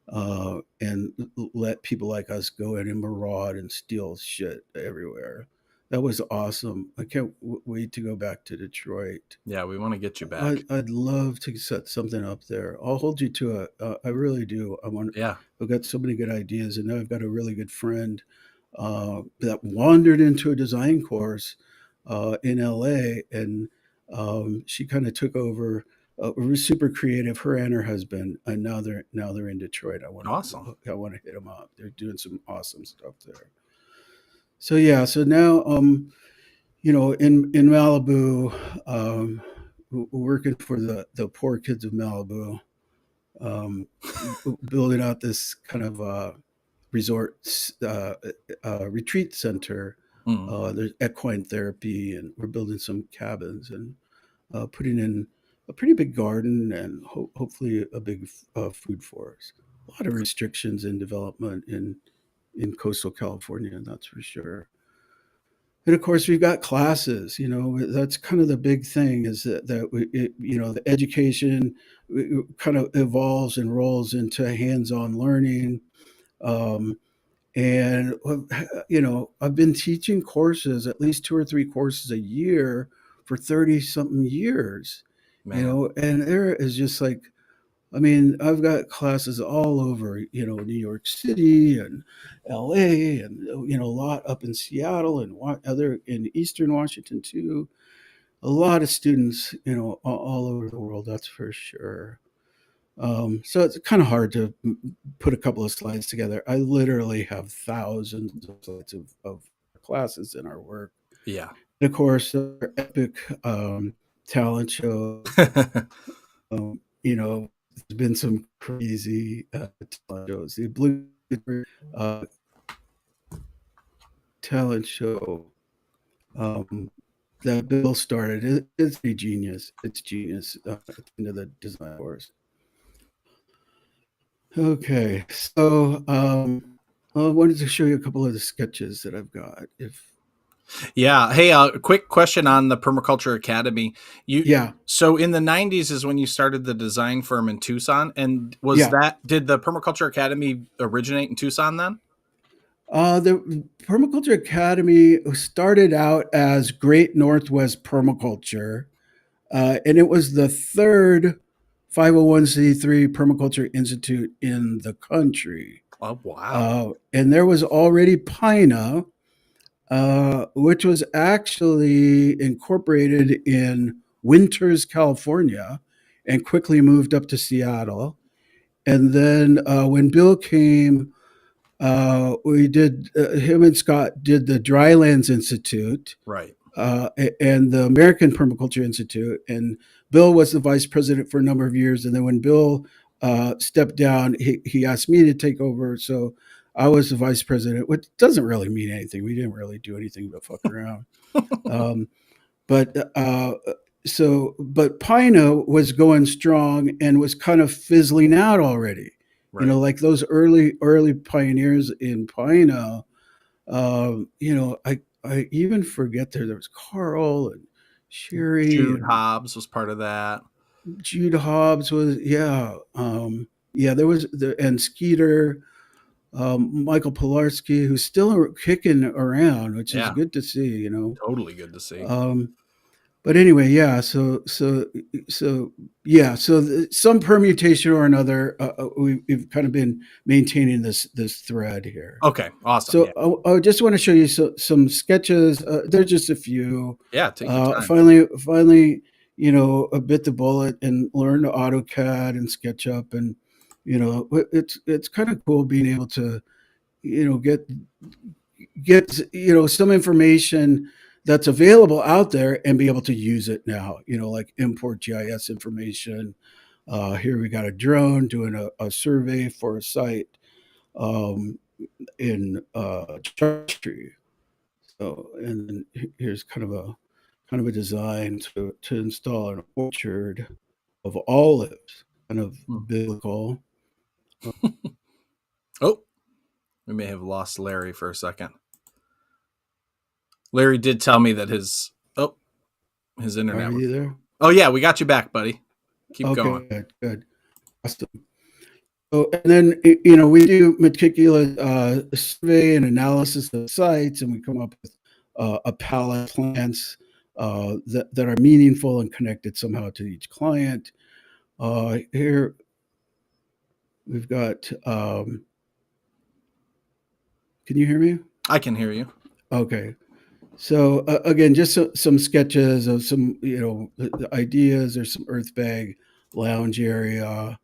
Speaker 2: and let people like us go in and maraud and steal shit everywhere. That was awesome. I can't wait to go back to Detroit.
Speaker 1: Yeah, we want to get you back.
Speaker 2: I'd love to set something up there. I'll hold you to it. I really do.
Speaker 1: Yeah.
Speaker 2: I've got so many good ideas, and now I've got a really good friend that wandered into a design course in LA, and she kind of took over. Was super creative. Her and her husband, and now they're in Detroit.
Speaker 1: Awesome.
Speaker 2: I want to hit them up. They're doing some awesome stuff there. So yeah, so now in Malibu, working for the poor kids of Malibu, um, building out this kind of resort retreat center.
Speaker 1: Mm.
Speaker 2: There's equine therapy, and we're building some cabins and putting in a pretty big garden and hopefully a big food forest. A lot of restrictions in development in coastal California, that's for sure. And of course, we've got classes. That's kind of the big thing is that the education kind of evolves and rolls into hands-on learning. Um, and I've been teaching courses, at least two or three courses a year for 30 something years.
Speaker 1: Man.
Speaker 2: And there is just like, I mean, I've got classes all over, New York City and LA, and a lot up in Seattle and other in Eastern Washington too. A lot of students, all over the world, that's for sure. So it's kind of hard to put a couple of slides together. I literally have thousands of slides of classes in our work.
Speaker 1: Yeah.
Speaker 2: And of course, our epic talent show. There's been some crazy talent shows. The Blue uh, talent show um, that Bill started, it's a genius. It's genius at the end of the design course. Okay, so I wanted to show you a couple of the sketches that I've got. If
Speaker 1: Yeah. Hey, quick question on the Permaculture Academy. You
Speaker 2: Yeah,
Speaker 1: so in the 90s is when you started the design firm in Tucson, and
Speaker 2: yeah.
Speaker 1: did the Permaculture Academy originate in Tucson then?
Speaker 2: The Permaculture Academy started out as Great Northwest Permaculture, and it was the third 501c3 permaculture institute in the country.
Speaker 1: Oh, wow.
Speaker 2: And there was already PINA, which was actually incorporated in Winters, California, and quickly moved up to Seattle. And then when Bill came, him and Scott did the Drylands Institute
Speaker 1: Right.
Speaker 2: and the American Permaculture Institute. And Bill was the vice president for a number of years. And then when Bill stepped down, he asked me to take over. So I was the vice president, which doesn't really mean anything. We didn't really do anything but fuck around. Um, but but PINA was going strong and was kind of fizzling out already.
Speaker 1: Right.
Speaker 2: Like those early pioneers in PINA. I even forget there was Carl and Sherry
Speaker 1: Jude
Speaker 2: and
Speaker 1: Hobbs was part of that.
Speaker 2: Jude Hobbs was yeah, there was and Skeeter, Michael Pilarski, who's still kicking around, which is
Speaker 1: Yeah.
Speaker 2: good to see.
Speaker 1: Totally good to see.
Speaker 2: Um, but anyway, yeah. Some permutation or another, we've kind of been maintaining this thread here.
Speaker 1: Okay. Awesome. Yeah.
Speaker 2: So I just want to show you some sketches. There's just a few.
Speaker 1: Yeah. Take your time.
Speaker 2: Finally, I bit the bullet and learned AutoCAD and SketchUp, and it's kind of cool being able to get some information that's available out there and be able to use it now. Like import GIS information. Here we got a drone doing a survey for a site um, in Church Street. So, and then here's kind of a design to install an orchard of olives, kind of
Speaker 1: Mm.
Speaker 2: biblical.
Speaker 1: Oh, we may have lost Larry for a second. Larry did tell me that his
Speaker 2: Are
Speaker 1: internet was.
Speaker 2: you there?
Speaker 1: Oh yeah, we got you back, buddy. Keep going.
Speaker 2: Okay, good, good. Awesome. So, and then we do meticulous survey and analysis of sites, and we come up with a palette of plans that are meaningful and connected somehow to each client. Here we've got. Can you hear me?
Speaker 1: I can hear you.
Speaker 2: Okay. So again, just some sketches of some the ideas. There's some earth bag lounge area,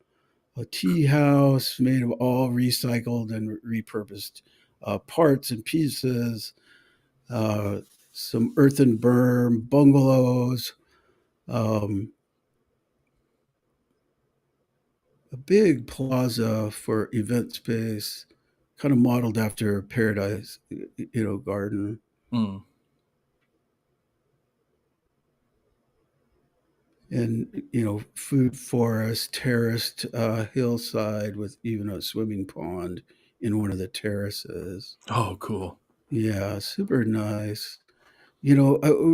Speaker 2: a tea house made of all recycled and repurposed parts and pieces, uh, some earthen berm bungalows, um, a big plaza for event space, kind of modeled after Paradise, Garden,
Speaker 1: Mm,
Speaker 2: and food forest, terraced hillside with even a swimming pond in one of the terraces.
Speaker 1: oh, cool.
Speaker 2: Yeah, super nice. We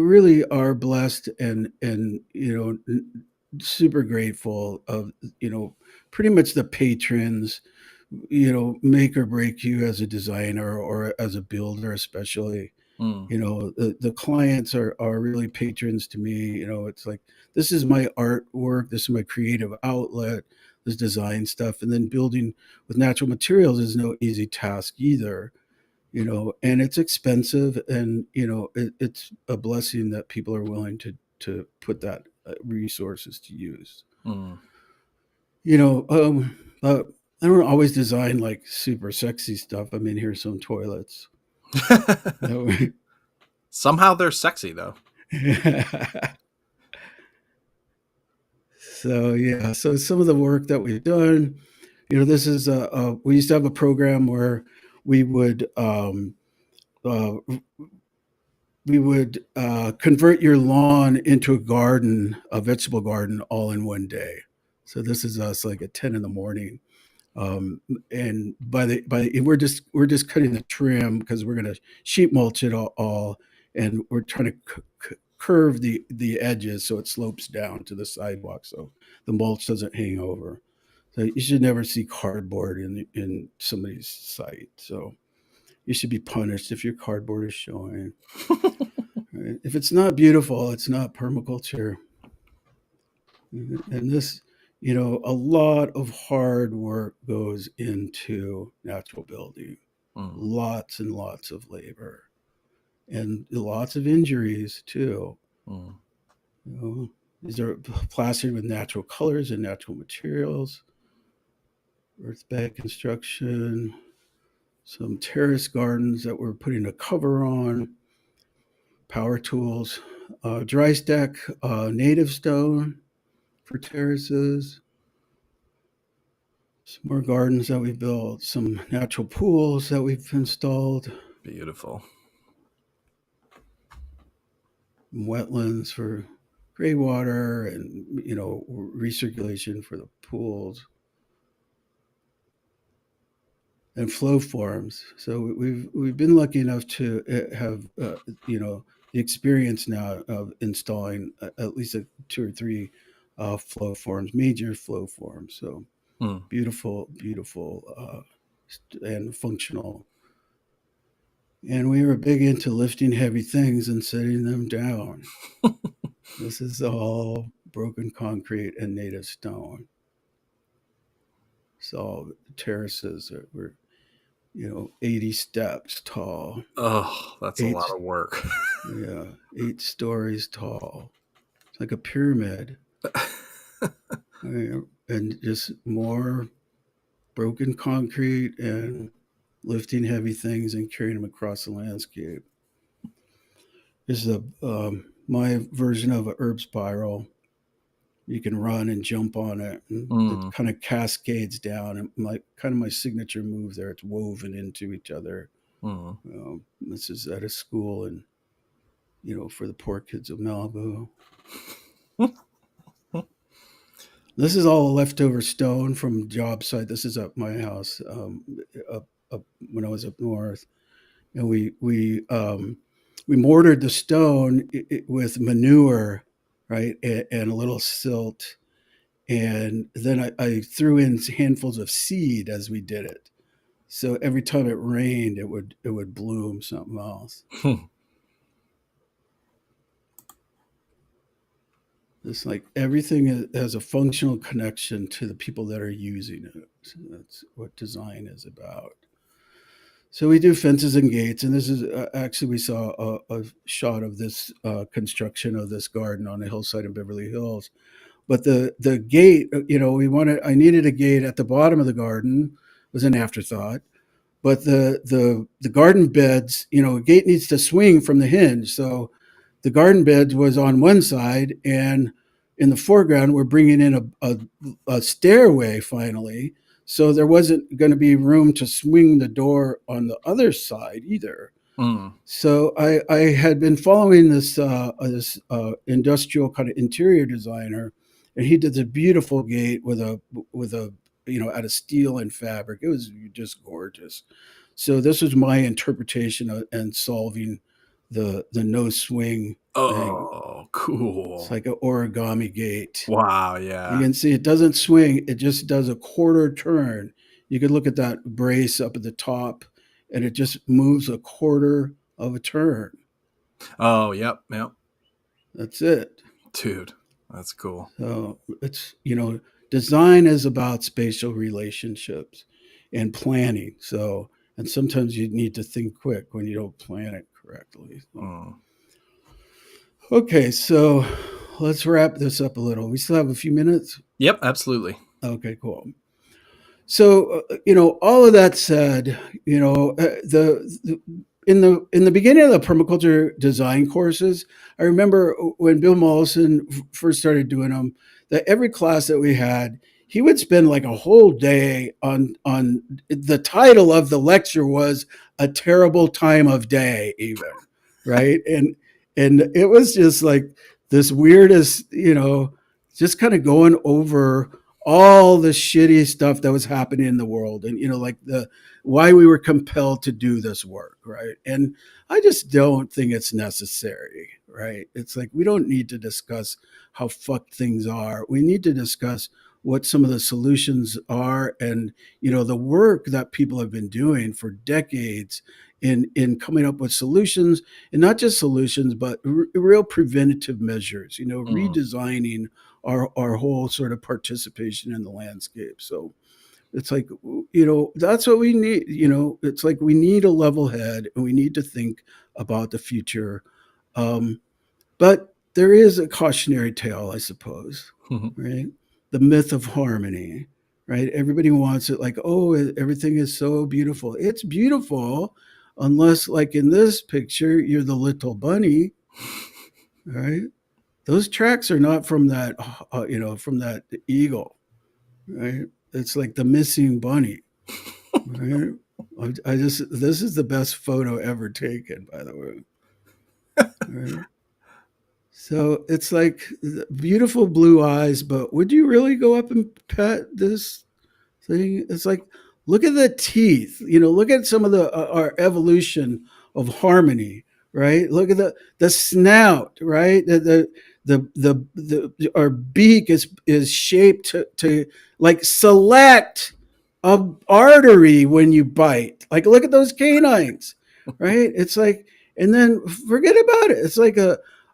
Speaker 2: really are blessed and super grateful of pretty much the patrons make or break you as a designer or as a builder, especially.
Speaker 1: Mm,
Speaker 2: The clients are really patrons to me. It's like, this is my artwork, this is my creative outlet, this design stuff, and then building with natural materials is no easy task either. And it's expensive, and it's a blessing that people are willing to put that resources to use.
Speaker 1: mm.
Speaker 2: But I don't always design like super sexy stuff. I mean, here's some toilets.
Speaker 1: Somehow they're sexy though.
Speaker 2: So yeah, so some of the work that we've done, this is we used to have a program where we would uh, convert your lawn into a garden, a vegetable garden, all in one day. So this is us like at 10 in the morning, and we're just cutting the trim because we're going to sheet mulch it all, and we're trying to curve the edges so it slopes down to the sidewalk so the mulch doesn't hang over. So you should never see cardboard in somebody's site. So you should be punished if your cardboard is showing. Right? If it's not beautiful, it's not permaculture. And this, a lot of hard work goes into natural building,
Speaker 1: Mm,
Speaker 2: lots and lots of labor, and lots of injuries too.
Speaker 1: mm.
Speaker 2: You know, these are plastered with natural colors and natural materials, earth bag construction, some terrace gardens that we're putting a cover on, power tools, dry stack native stone for terraces, some more gardens that we built, some natural pools that we've installed,
Speaker 1: Beautiful.
Speaker 2: wetlands for gray water, and recirculation for the pools, and flow forms. So we've been lucky enough to have the experience now of installing at least two or three flow forms, major flow forms. So
Speaker 1: Mm.
Speaker 2: beautiful, beautiful, and functional. And we were big into lifting heavy things and setting them down. This is all broken concrete and native stone. So terraces that were 80 steps tall,
Speaker 1: Oh, that's a lot
Speaker 2: eight
Speaker 1: of work.
Speaker 2: yeah 8 stories tall. It's like a pyramid. And just more broken concrete and lifting heavy things and carrying them across the landscape. This is my version of a herb spiral. You can run and jump on it, and it
Speaker 1: Mm.
Speaker 2: kind of cascades down. And my signature move there. It's woven into each other.
Speaker 1: Mm.
Speaker 2: This is at a school and for the poor kids of Malibu. This is all leftover stone from job site. This is at my house, up when I was up north, and we mortared the stone with manure, right, and a little silt, and then I threw in handfuls of seed as we did it. So every time it rained, it would bloom something else. It's like everything has a functional connection to the people that are using it. So that's what design is about. So we do fences and gates, and this is actually we saw a shot of this construction of this garden on a hillside in Beverly Hills. But the gate, I needed a gate at the bottom of the garden. It was an afterthought. But the garden beds, a gate needs to swing from the hinge. So the garden bed was on one side, and in the foreground, we're bringing in a stairway finally. So there wasn't going to be room to swing the door on the other side either.
Speaker 1: Mm.
Speaker 2: So I had been following this industrial kind of interior designer, and he did a beautiful gate with a out of steel and fabric. It was just gorgeous. So this was my interpretation and solving the no swing thing.
Speaker 1: Oh,
Speaker 2: It's
Speaker 1: cool.
Speaker 2: like an origami gate.
Speaker 1: Wow,
Speaker 2: You
Speaker 1: yeah.
Speaker 2: can see it doesn't swing; it just does a quarter turn. You could look at that brace up at the top, and it just moves a quarter of a turn.
Speaker 1: Oh, yep, yep.
Speaker 2: That's it.
Speaker 1: Dude, that's cool.
Speaker 2: So it's design is about spatial relationships and planning. So and sometimes you need to think quick when you don't plan it correctly. So,
Speaker 1: Mm.
Speaker 2: okay, so let's wrap this up a little. We still have a few minutes.
Speaker 1: Yep, absolutely.
Speaker 2: Okay, cool. So all of that said, the in the beginning of the permaculture design courses, I remember when Bill Mollison first started doing them, that every class that we had, he would spend like a whole day on the title of the lecture was a terrible time of day, even, right? And it was just like this weirdest, just kind of going over all the shitty stuff that was happening in the world, and like the why we were compelled to do this work, right? And I just don't think it's necessary, right? It's like we don't need to discuss how fucked things are. We need to discuss what some of the solutions are, and the work that people have been doing for decades in coming up with solutions, and not just solutions but real preventative measures,
Speaker 1: Mm.
Speaker 2: redesigning our whole sort of participation in the landscape. So it's like, that's what we need. It's like we need a level head, and we need to think about the future. um, but there is a cautionary tale, I suppose, right? The myth of harmony, right? Everybody wants it like, oh, everything is so beautiful. It's beautiful unless, like in this picture, you're the little bunny, right? Those tracks are not from that, from that eagle, right? It's like the missing bunny, right? I just this is the best photo ever taken, by the way. Right? So it's like beautiful blue eyes, but would you really go up and pet this thing? It's like, look at the teeth. Look at some of our evolution of harmony, right? Look at the snout, right? Our beak is shaped to like select a artery when you bite. Like, look at those canines, right? It's like, and then forget about it. It's like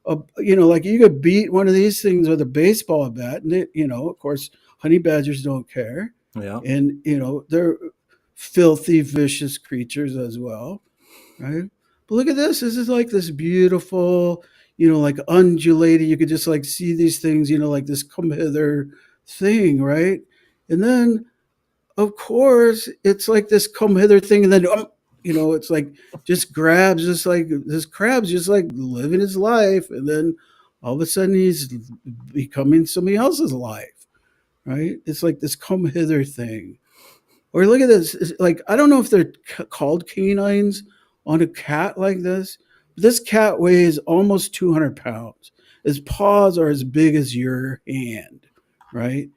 Speaker 2: like you could beat one of these things with a baseball bat, and of course, honey badgers don't care,
Speaker 1: Yeah.
Speaker 2: and they're filthy, vicious creatures as well, right? But look at this. This is like this beautiful, like undulating. You could just like see these things, like this come hither thing, right? And then of course, it's like this come hither thing, and then it's like just grabs, just like this crab's just like living his life, and then all of a sudden he's becoming somebody else's life, right? It's like this come hither thing. Or look at this, like I don't know if they're called canines, on a cat like this. This cat weighs almost 200 pounds. His paws are as big as your hand, right?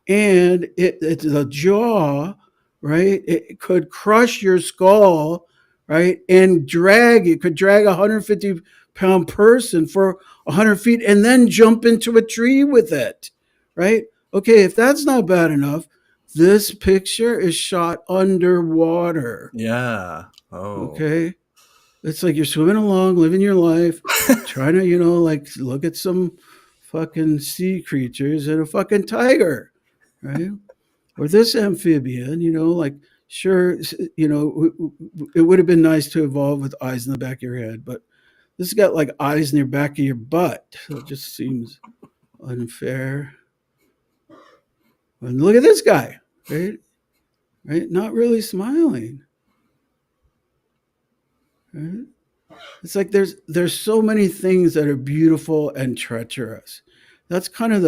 Speaker 2: And it's the jaw, right? It could crush your skull, right? And it could drag a 150-pound person for 100 feet and then jump into a tree with it, right? Okay, if that's not bad enough, this picture is shot underwater.
Speaker 1: Yeah. Oh.
Speaker 2: Okay. It's like you're swimming along, living your life, trying to, like look at some fucking sea creatures and a fucking tiger, right? Or this amphibian, like, sure, it would have been nice to evolve with eyes in the back of your head, but this has got like eyes in your back of your butt. So it just seems unfair. And look at this guy, right? Right? Not really smiling. Right? It's like there's so many things that are beautiful and treacherous. That's kind of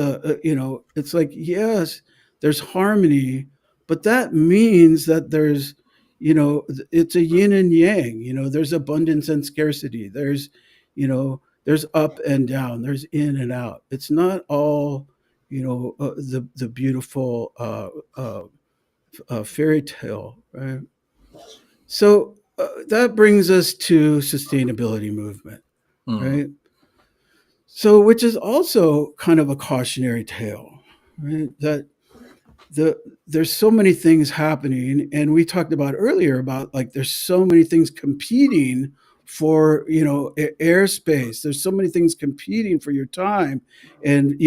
Speaker 2: it's like, yes, there's harmony, but that means that it's a yin and yang. There's abundance and scarcity. There's up and down. There's in and out. It's not all the beautiful fairy tale, right? So that brings us to sustainability movement,
Speaker 1: Mm.
Speaker 2: right? So, which is also kind of a cautionary tale, right? That there's so many things happening, and we talked about earlier about like there's so many things competing for airspace. There's so many things competing for your time, and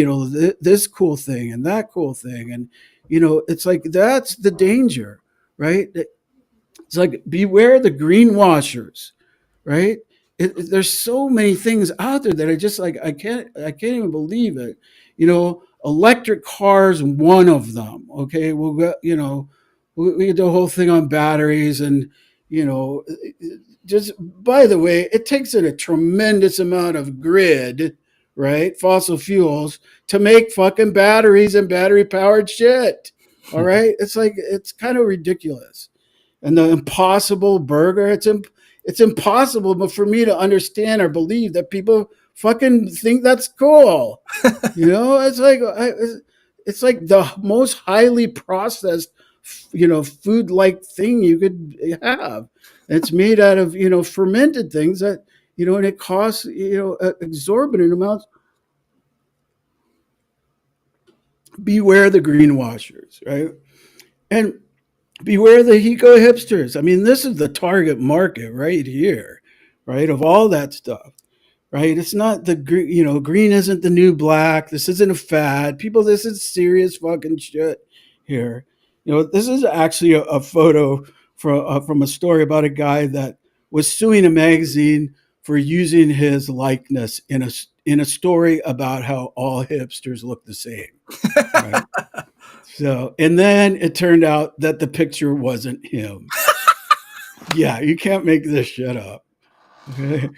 Speaker 2: this cool thing and that cool thing, and it's like that's the danger, right? It's like beware the greenwashers, right? There's so many things out there that I just like I can't even believe it. Electric cars, one of them. Okay, we'll go. We can do a whole thing on batteries, and you know, just by the way, it takes in a tremendous amount of grid, right? Fossil fuels to make fucking batteries and battery powered shit. All right, it's like it's kind of ridiculous. And the impossible burger, it's impossible but for me to understand or believe that people fucking think that's cool. It's like the most highly processed food like thing you could have. It's made out of fermented things that and it costs exorbitant amounts. Beware the greenwashers, right? And beware the eco hipsters. I mean, this is the target market right here, right? Of all that stuff, right? It's not the green, green isn't the new black. This isn't a fad. People, this is serious fucking shit here. This is actually a photo from a story about a guy that was suing a magazine for using his likeness in a story about how all hipsters look the same, right? So, and then it turned out that the picture wasn't him. Yeah, you can't make this shit up. Okay.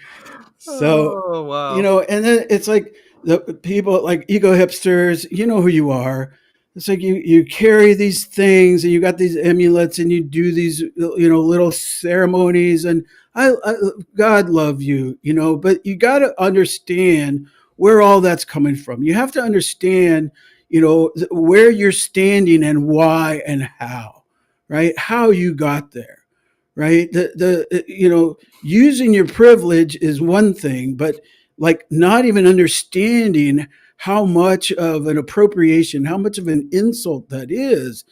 Speaker 2: So,
Speaker 1: Oh, wow.
Speaker 2: and then it's like the people like eco hipsters, you know who you are. It's like you carry these things and you got these amulets and you do these little ceremonies and I God love you, but you got to understand where all that's coming from. You have to understand, where you're standing and why and how, right? How you got there, right? Using your privilege is one thing, but like not even understanding how much of an appropriation, how much of an insult that is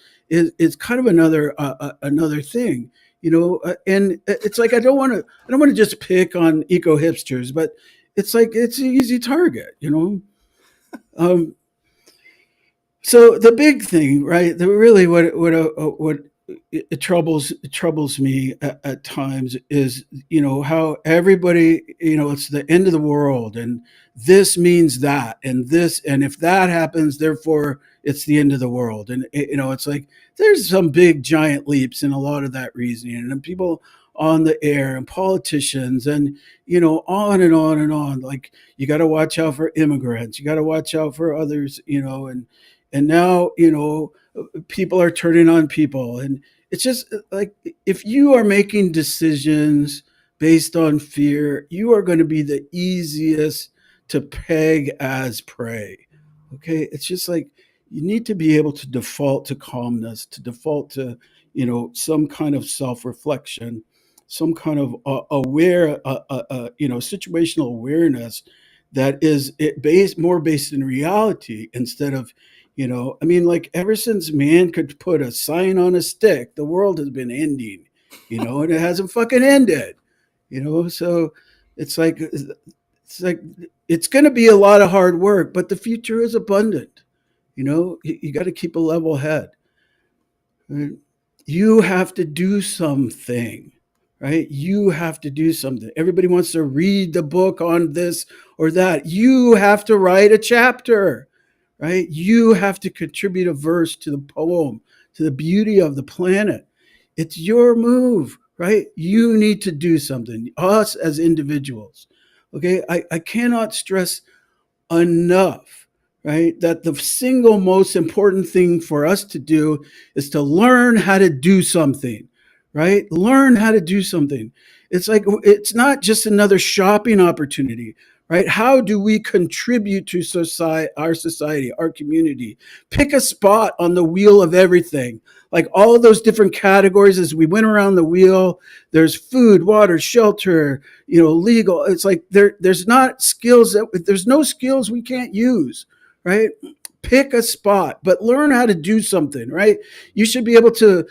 Speaker 2: kind of another thing. And it's like I don't want to just pick on eco hipsters, but it's like it's an easy target. Um, so the big thing, right? The really what it troubles me at times is how everybody it's the end of the world and this means that and this and if that happens therefore it's the end of the world and it's like there's some big giant leaps in a lot of that reasoning and people on the air and politicians and on and on and on, like you got to watch out for immigrants, you got to watch out for others, and now people are turning on people and it's just like if you are making decisions based on fear, you are going to be the easiest to peg as prey. Okay. It's just like you need to be able to default to calmness, to default to, some kind of self reflection, some kind of situational awareness that is more based in reality instead of, I mean, like ever since man could put a sign on a stick, the world has been ending, and it hasn't fucking ended, so it's like it's like it's going to be a lot of hard work, but the future is abundant. You got to keep a level head. Right? You have to do something, right? You have to do something. Everybody wants to read the book on this or that. You have to write a chapter, right? You have to contribute a verse to the poem, to the beauty of the planet. It's your move, right? You need to do something, us as individuals. Okay. I cannot stress enough, right? That the single most important thing for us to do is to learn how to do something, right? Learn how to do something. It's like, it's not just another shopping opportunity, right? How do we contribute to society, our community? Pick a spot on the wheel of everything. Like all of those different categories as we went around the wheel, there's food, water, shelter, legal. It's like there's not skills there's no skills we can't use, right? Pick a spot, but learn how to do something, right? You should be able to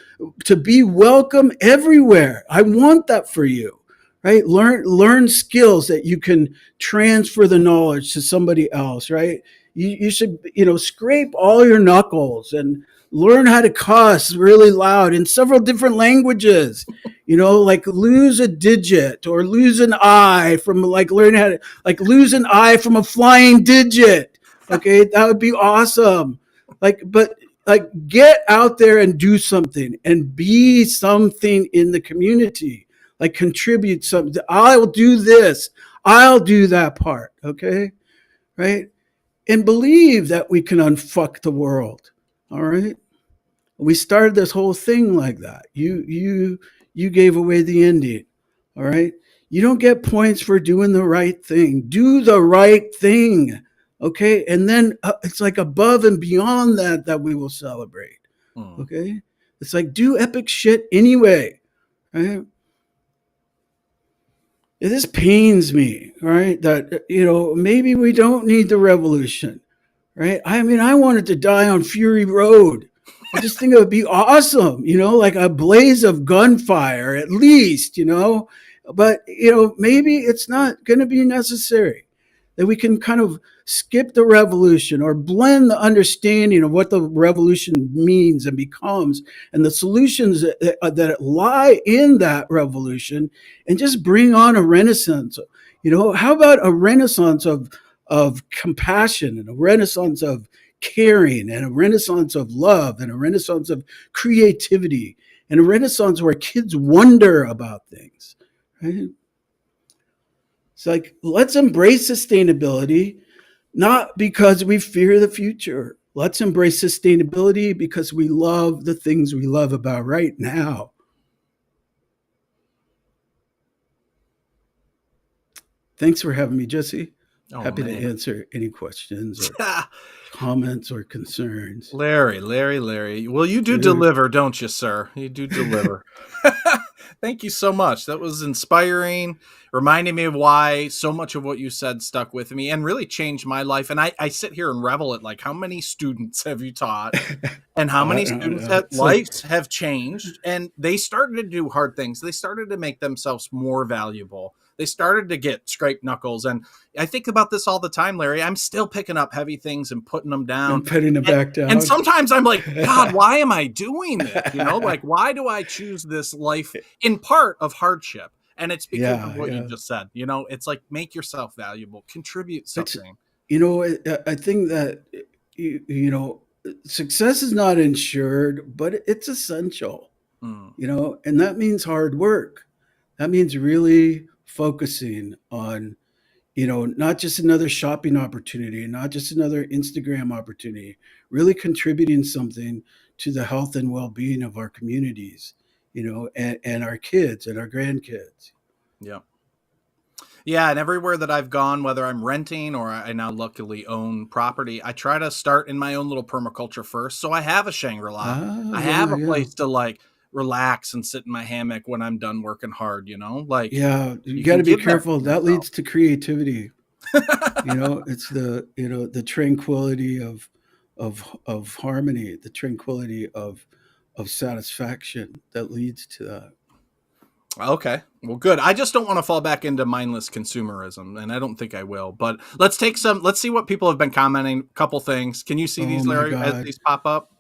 Speaker 2: be welcome everywhere. I want that for you, right? Learn skills that you can transfer the knowledge to somebody else, right? You should, scrape all your knuckles and learn how to cuss really loud in several different languages, like lose a digit or lose an eye from like learn how to like lose an eye from a flying digit. Okay, that would be awesome. But get out there and do something and be something in the community. Like contribute something. I'll do this. I'll do that part. Okay, right? And believe that we can unfuck the world. All right. We started this whole thing like that. You gave away the ending. All right. You don't get points for doing the right thing. Do the right thing. Okay. And then it's like above and beyond that we will celebrate.
Speaker 1: Hmm.
Speaker 2: Okay. It's like do epic shit anyway. Right. This pains me. Right. That, maybe we don't need the revolution. Right. I mean, I wanted to die on Fury Road. I just think it would be awesome, like a blaze of gunfire at least, But, maybe it's not going to be necessary. That we can kind of skip the revolution or blend the understanding of what the revolution means and becomes and the solutions that lie in that revolution and just bring on a renaissance. How about a renaissance of compassion and a renaissance of caring and a renaissance of love and a renaissance of creativity and a renaissance where kids wonder about things, right? It's like, let's embrace sustainability, not because we fear the future. Let's embrace sustainability because we love the things we love about right now. Thanks for having me, Jesse.
Speaker 1: Oh
Speaker 2: Happy to
Speaker 1: man.
Speaker 2: answer any questions or comments or concerns.
Speaker 1: Larry. Well, you do
Speaker 2: Dude,
Speaker 1: deliver, don't you, sir? You do deliver. Thank you so much. That was inspiring, reminding me of why so much of what you said stuck with me and really changed my life. And I sit here and revel at like how many students have you taught and how
Speaker 2: I
Speaker 1: many
Speaker 2: don't
Speaker 1: students
Speaker 2: know.
Speaker 1: that
Speaker 2: It's like,
Speaker 1: lives have changed and they started to do hard things. They started to make themselves more valuable. They started to get scraped knuckles. And I think about this all the time, Larry. I'm still picking up heavy things and putting them down.
Speaker 2: and putting it
Speaker 1: And,
Speaker 2: back
Speaker 1: and
Speaker 2: down.
Speaker 1: sometimes I'm like, God, why am I doing this? Like, why do I choose this life in part of hardship? And it's because of
Speaker 2: Yeah,
Speaker 1: what you
Speaker 2: yeah.
Speaker 1: just said. It's like make yourself valuable, contribute
Speaker 2: It's
Speaker 1: something.
Speaker 2: I think that success is not insured, but it's essential.
Speaker 1: Mm.
Speaker 2: And that means hard work. That means really focusing on not just another shopping opportunity, not just another Instagram opportunity, really contributing something to the health and well-being of our communities, and our kids and our grandkids.
Speaker 1: Yeah. Yeah, and everywhere that I've gone, whether I'm renting or I now luckily own property, I try to start in my own little permaculture first. So I have a Shangri-La.
Speaker 2: Ah,
Speaker 1: I have
Speaker 2: yeah,
Speaker 1: a
Speaker 2: yeah.
Speaker 1: place to like relax and sit in my hammock when I'm done working hard, you know? Like
Speaker 2: Yeah, you
Speaker 1: you
Speaker 2: got
Speaker 1: can
Speaker 2: to be
Speaker 1: give that
Speaker 2: careful.
Speaker 1: to
Speaker 2: That
Speaker 1: yourself.
Speaker 2: leads to creativity. It's the tranquility of harmony, the tranquility of satisfaction that leads to that.
Speaker 1: Okay. Well, good. I just don't want to fall back into mindless consumerism, and I don't think I will. But let's see what people have been commenting. A couple things. Can you see
Speaker 2: Oh
Speaker 1: these,
Speaker 2: my
Speaker 1: Larry, as
Speaker 2: God.
Speaker 1: these pop up?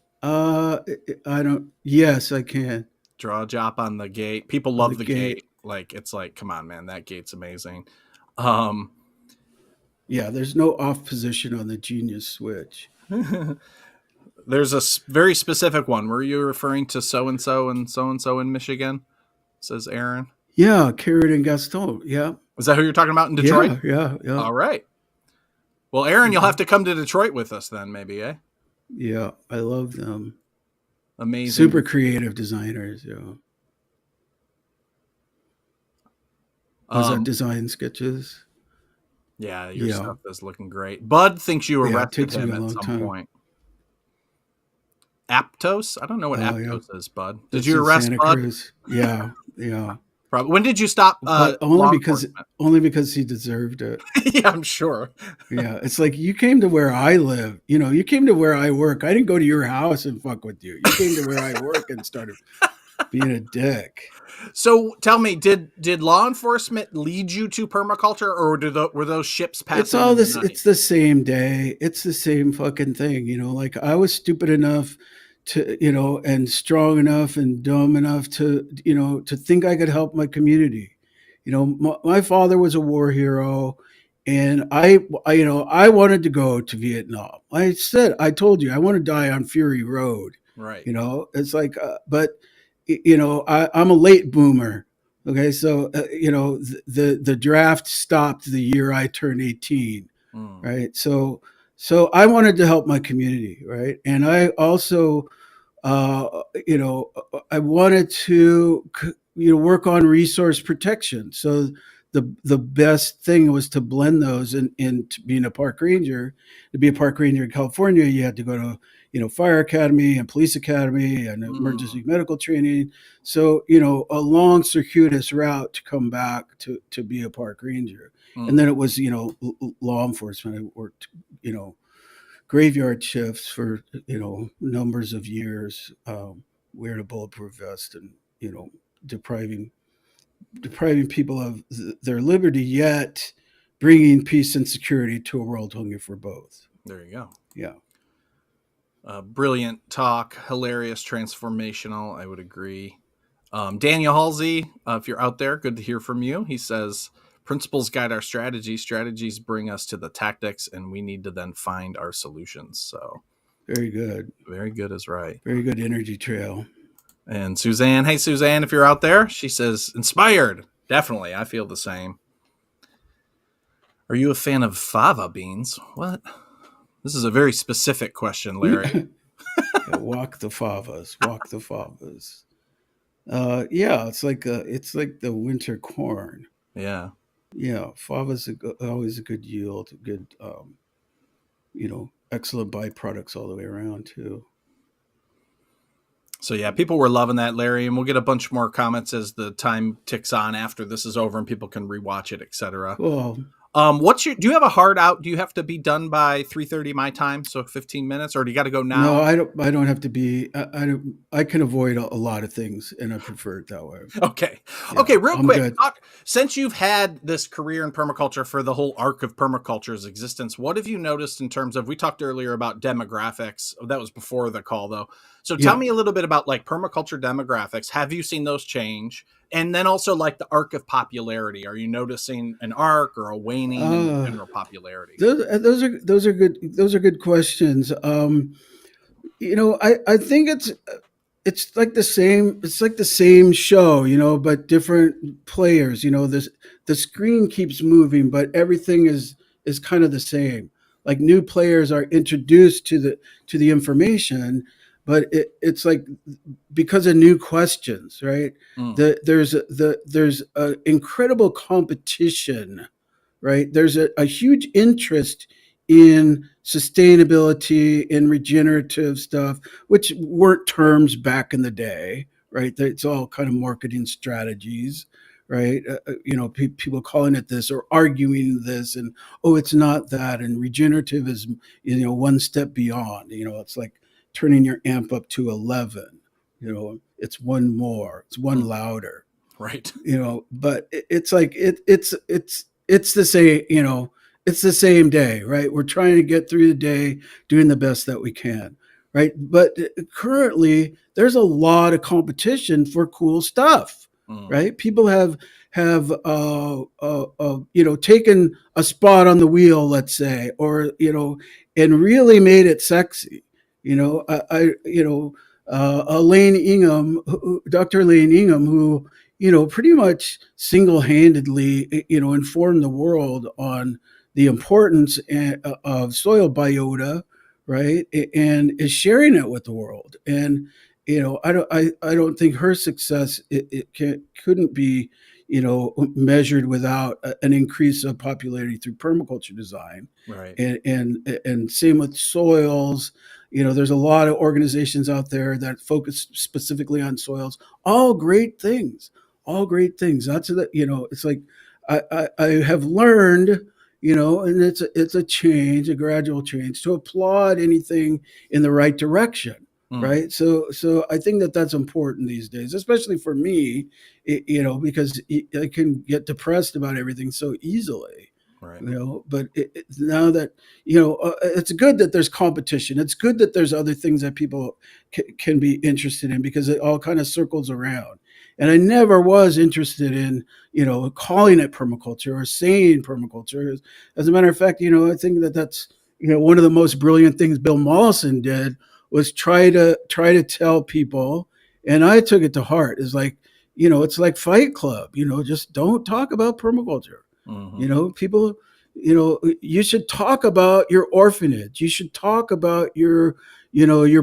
Speaker 2: I don't. Yes, I can.
Speaker 1: Draw a drop on the gate. People
Speaker 2: On the
Speaker 1: love the
Speaker 2: gate.
Speaker 1: gate. Like it's like, come on, man, that gate's amazing. Um,
Speaker 2: Yeah, there's no off position on the Genius switch.
Speaker 1: there's a very specific one. Were you referring to so and so in Michigan? Says Aaron.
Speaker 2: Yeah, Carrot and Gaston. Yeah,
Speaker 1: Is that who you're talking about in Detroit?
Speaker 2: yeah, yeah, yeah,
Speaker 1: All right. Well, Aaron, you'll
Speaker 2: yeah.
Speaker 1: have to come to Detroit with us then, maybe, eh?
Speaker 2: Yeah, I love them.
Speaker 1: Amazing.
Speaker 2: Super creative designers. Yeah. Was that
Speaker 1: Um,
Speaker 2: design sketches?
Speaker 1: yeah, your
Speaker 2: Yeah,
Speaker 1: stuff is looking great. Bud thinks you
Speaker 2: yeah. It
Speaker 1: arrested
Speaker 2: takes me
Speaker 1: him
Speaker 2: a
Speaker 1: at
Speaker 2: long
Speaker 1: some
Speaker 2: time.
Speaker 1: point. Aptos? I don't know what
Speaker 2: Oh yeah,
Speaker 1: Aptos is, Bud. Did
Speaker 2: that's
Speaker 1: you
Speaker 2: in
Speaker 1: arrest
Speaker 2: Santa
Speaker 1: Bud?
Speaker 2: Cruz. Yeah, yeah.
Speaker 1: Probably. When did you stop
Speaker 2: But
Speaker 1: law enforcement?
Speaker 2: only because he deserved it.
Speaker 1: Yeah, I'm sure.
Speaker 2: Yeah, it's like you came to where I live. You came to where I work. I didn't go to your house and fuck with you. You came to where I work and started being a dick.
Speaker 1: So tell me, did law enforcement lead you to permaculture, or were those ships
Speaker 2: It's
Speaker 1: passing
Speaker 2: all
Speaker 1: in the
Speaker 2: this.
Speaker 1: night?
Speaker 2: It's the same day. It's the same fucking thing. Like I was stupid enough and strong enough and dumb enough to think I could help my community. My father was a war hero, and I wanted to go to Vietnam. I told you, I want to die on Fury Road.
Speaker 1: Right.
Speaker 2: It's like, but I'm a late boomer. Okay, so the draft stopped the year I turned 18,
Speaker 1: Mm,
Speaker 2: right? So I wanted to help my community, right? And I also I wanted to work on resource protection. So the best thing was to blend those in to being a park ranger. To be a park ranger in California, you had to go to fire academy and police academy and
Speaker 1: mm,
Speaker 2: emergency medical training. So a long circuitous route to come back to be a park ranger. And
Speaker 1: mm.
Speaker 2: then it was law enforcement. I worked graveyard shifts for numbers of years, wearing a bulletproof vest and depriving depriving people of their liberty, yet bringing peace and security to a world hungry for both.
Speaker 1: There you go.
Speaker 2: Yeah,
Speaker 1: Brilliant talk, hilarious, transformational. I would agree. Daniel Halsey, if you're out there, good to hear from you. He says, principles guide our strategies. Strategies bring us to the tactics, and we need to then find our solutions. So,
Speaker 2: very good,
Speaker 1: very good is right.
Speaker 2: very good energy trail.
Speaker 1: And Suzanne, hey, Suzanne, if you're out there, she says, inspired. Definitely. I feel the same. Are you a fan of fava beans? What? This is a very specific question, Larry.
Speaker 2: Yeah, walk the favas, walk the favas. Yeah, it's like the winter corn.
Speaker 1: Yeah.
Speaker 2: Yeah, fava's always a good yield, good excellent byproducts all the way around too.
Speaker 1: So yeah, people were loving that, Larry, and we'll get a bunch more comments as the time ticks on after this is over and people can rewatch it, etc.
Speaker 2: Cool.
Speaker 1: Do you have a hard out? Do you have to be done by 3:30 my time, so 15 minutes, or do you got to go
Speaker 2: No,
Speaker 1: now?
Speaker 2: I don't. I don't have to be. I don't. I can avoid a lot of things, and I prefer it that way.
Speaker 1: Okay.
Speaker 2: Yeah,
Speaker 1: Okay, real
Speaker 2: I'm
Speaker 1: quick.
Speaker 2: good.
Speaker 1: Since you've had this career in permaculture for the whole arc of permaculture's existence, what have you noticed in terms of, we talked earlier about demographics. That was before the call though. So tell
Speaker 2: Yeah.
Speaker 1: me a little bit about like permaculture demographics. Have you seen those change? And then also like the arc of popularity. Are you noticing an arc or a waning in
Speaker 2: Uh,
Speaker 1: general popularity?
Speaker 2: those are good questions. I think it's like the same. It's like the same show, but different players. The screen keeps moving, but everything is kind of the same. Like new players are introduced to the information, but it's like because of new questions, right?
Speaker 1: Mm,
Speaker 2: There's a incredible competition, right? There's a huge interest in sustainability, in regenerative stuff, which weren't terms back in the day, right? It's all kind of marketing strategies, right? People calling it this or arguing this, and oh, it's not that, and regenerative is one step beyond. It's like turning your amp up to 11. It's one more, it's one
Speaker 1: mm,
Speaker 2: louder,
Speaker 1: right.
Speaker 2: but it's like it's the same, it's the same day, right? We're trying to get through the day doing the best that we can, right? But currently there's a lot of competition for cool stuff,
Speaker 1: Mm,
Speaker 2: right? People have taken a spot on the wheel, let's say, or and really made it sexy. Elaine Ingham, Dr. Elaine Ingham, who pretty much single-handedly, informed the world on the importance of soil biota, right? And is sharing it with the world. And I don't think her success couldn't be measured without an increase of popularity through permaculture design,
Speaker 1: right.
Speaker 2: and same with soils. There's a lot of organizations out there that focus specifically on soils. All great things, all great things. It's like I have learned, and it's a change, a gradual change, to applaud anything in the right direction,
Speaker 1: Mm,
Speaker 2: right? So I think that that's important these days, especially for me, because I can get depressed about everything so easily.
Speaker 1: right.
Speaker 2: But now that it's good that there's competition. It's good that there's other things that people can be interested in, because it all kind of circles around. And I never was interested in calling it permaculture or saying permaculture. As a matter of fact, I think that that's one of the most brilliant things Bill Mollison did was try to tell people, and I took it to heart. Is like, it's like Fight Club. Just don't talk about permaculture.
Speaker 1: Hmm.
Speaker 2: People, you should talk about your orphanage. You should talk about your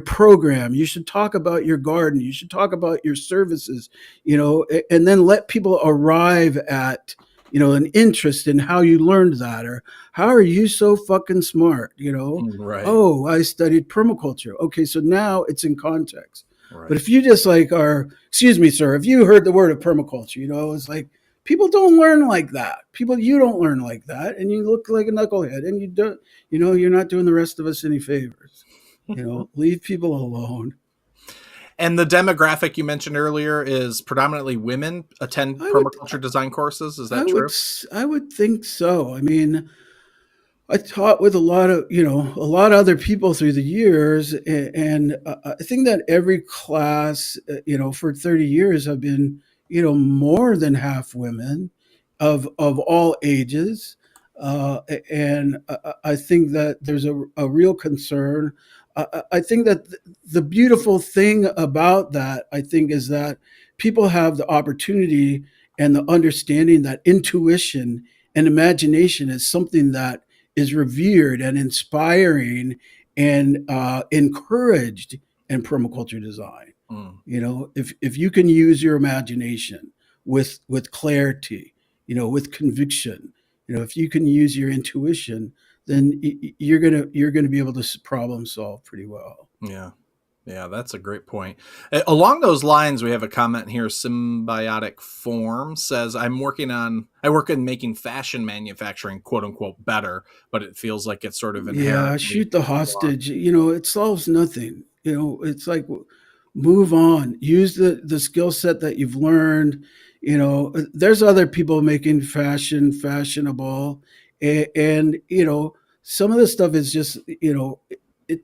Speaker 2: program. You should talk about your garden. You should talk about your services, and then let people arrive at, an interest in how you learned that, or how are you so fucking smart,
Speaker 1: Right.
Speaker 2: Oh, I studied permaculture. Okay, so now it's in context. But
Speaker 1: Right.
Speaker 2: if you just like are, excuse me, sir, if you heard the word of permaculture, it's like, people don't learn like that. You don't learn like that, and you look like a knucklehead, and you don't. You're not doing the rest of us any favors. Leave people alone.
Speaker 1: And the demographic you mentioned earlier is predominantly women attend
Speaker 2: I would,
Speaker 1: permaculture design courses. Is
Speaker 2: I
Speaker 1: that
Speaker 2: would,
Speaker 1: true?
Speaker 2: I would think so. I mean, I taught with a lot of other people through the years, and I think that every class, for 30 years, have been, more than half women, of all ages, and I think that there's a real concern. I think that the beautiful thing about that, I think, is that people have the opportunity and the understanding that intuition and imagination is something that is revered and inspiring and encouraged in permaculture design.
Speaker 1: Mm,
Speaker 2: If you can use your imagination with clarity, with conviction, if you can use your intuition, then you're gonna be able to problem solve pretty well.
Speaker 1: yeah. Yeah, that's a great point. Along those lines, we have a comment here. Symbiotic Form says, I work in making fashion manufacturing, quote unquote, better, but it feels like it's sort of
Speaker 2: Yeah,
Speaker 1: inherently
Speaker 2: shoot the
Speaker 1: flawed.
Speaker 2: hostage. It solves nothing. It's like, move on. Use the skill set that you've learned. There's other people making fashion fashionable, and some of this stuff is just, it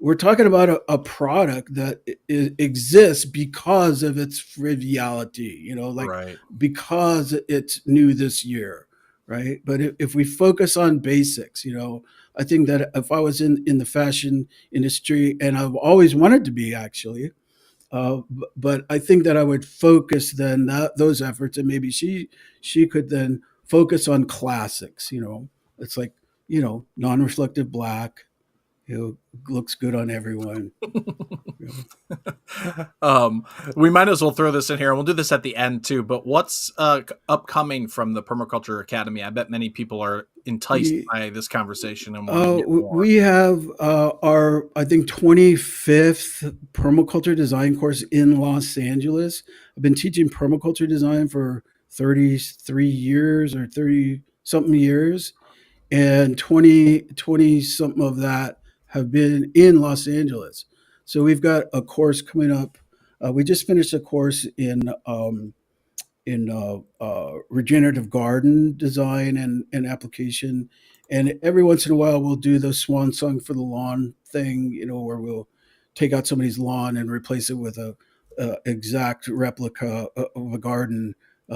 Speaker 2: we're talking about a product that exists because of its frivolity, like
Speaker 1: Right.
Speaker 2: because it's new this year, right? But if we focus on basics, I think that if I was in the fashion industry, and I've always wanted to be, actually, but I think that I would focus then those efforts, and maybe she could then focus on classics. It's like, non-reflective black, you know, looks good on everyone. You know.
Speaker 1: um, we might as well throw this in here, and we'll do this at the end too. But what's upcoming from the Permaculture Academy? I bet many people are enticed by this conversation and want to get more.
Speaker 2: We have our, I think, 25th permaculture design course in Los Angeles. I've been teaching permaculture design for 33 years or 30 something years, and 20 something of that have been in Los Angeles. So we've got a course coming up. We just finished a course in regenerative garden design and application. And every once in a while, we'll do the swan song for the lawn thing, you know, where we'll take out somebody's lawn and replace it with a exact replica of a garden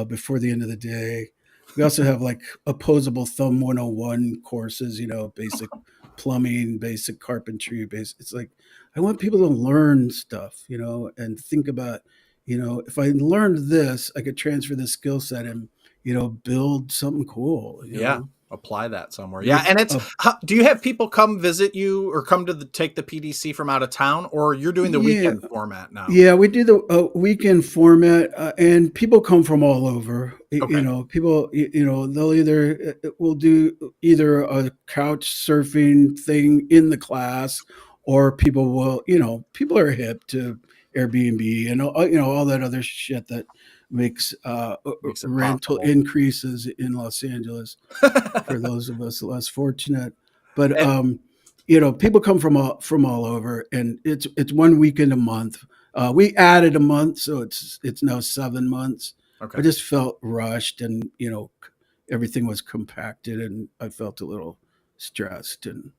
Speaker 2: before the end of the day. We also have like opposable thumb 101 courses, you know, basic plumbing, basic carpentry, basic. It's like I want people to learn stuff, you know, and think about, you know, if I learned this, I could transfer this skill set and, you know, build something cool, you
Speaker 1: Yeah,
Speaker 2: know.
Speaker 1: apply that somewhere.
Speaker 2: We
Speaker 1: Yeah,
Speaker 2: have
Speaker 1: and it's.
Speaker 2: a
Speaker 1: Do you have people come visit you or come to take the PDC from out of town, or you're doing the
Speaker 2: yeah,
Speaker 1: weekend format now?
Speaker 2: yeah, we do the weekend format, and people come from all over. You
Speaker 1: Okay,
Speaker 2: know, people, you know, they'll either we'll do either a couch surfing thing in the class, or people will, you know, people are hip to Airbnb and you know, all that other shit that makes
Speaker 1: makes it
Speaker 2: rental
Speaker 1: possible.
Speaker 2: increases in Los Angeles for those of us less fortunate. But
Speaker 1: Eh,
Speaker 2: you know, people come from all over, and it's one weekend a month. We added a month, so it's now 7 months. I
Speaker 1: okay.
Speaker 2: just felt rushed, and you know, everything was compacted, and I felt a little stressed, and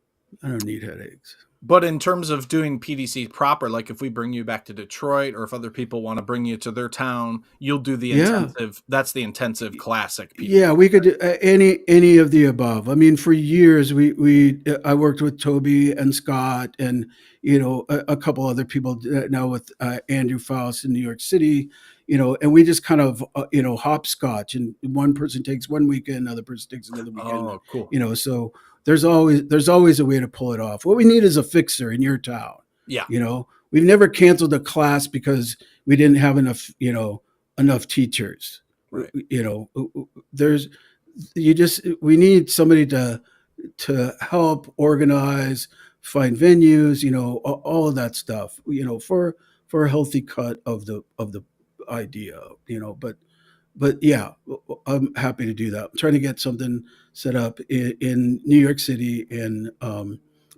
Speaker 2: I don't need headaches.
Speaker 1: But in terms of doing PDC proper, like if we bring you back to Detroit or if other people want to bring you to their town, you'll do the
Speaker 2: Yeah,
Speaker 1: intensive. That's the intensive classic
Speaker 2: yeah,
Speaker 1: PDC.
Speaker 2: we could do any of the above. I mean, for years we I worked with Toby and Scott, and you know, a couple other people now with Andrew Faust in New York City, you know, and we just kind of you know, hopscotch, and one person takes one weekend, another person takes another weekend,
Speaker 1: Oh, cool.
Speaker 2: you know. So there's always a way to pull it off. What we need is a fixer in your town.
Speaker 1: Yeah,
Speaker 2: You know, we've never canceled a class because we didn't have enough, you know, enough teachers.
Speaker 1: right.
Speaker 2: You know, there's you just we need somebody to help organize, find venues, you know, all of that stuff, you know, for a healthy cut of the idea, you know. But yeah, I'm happy to do that. I'm trying to get something set up in New York City and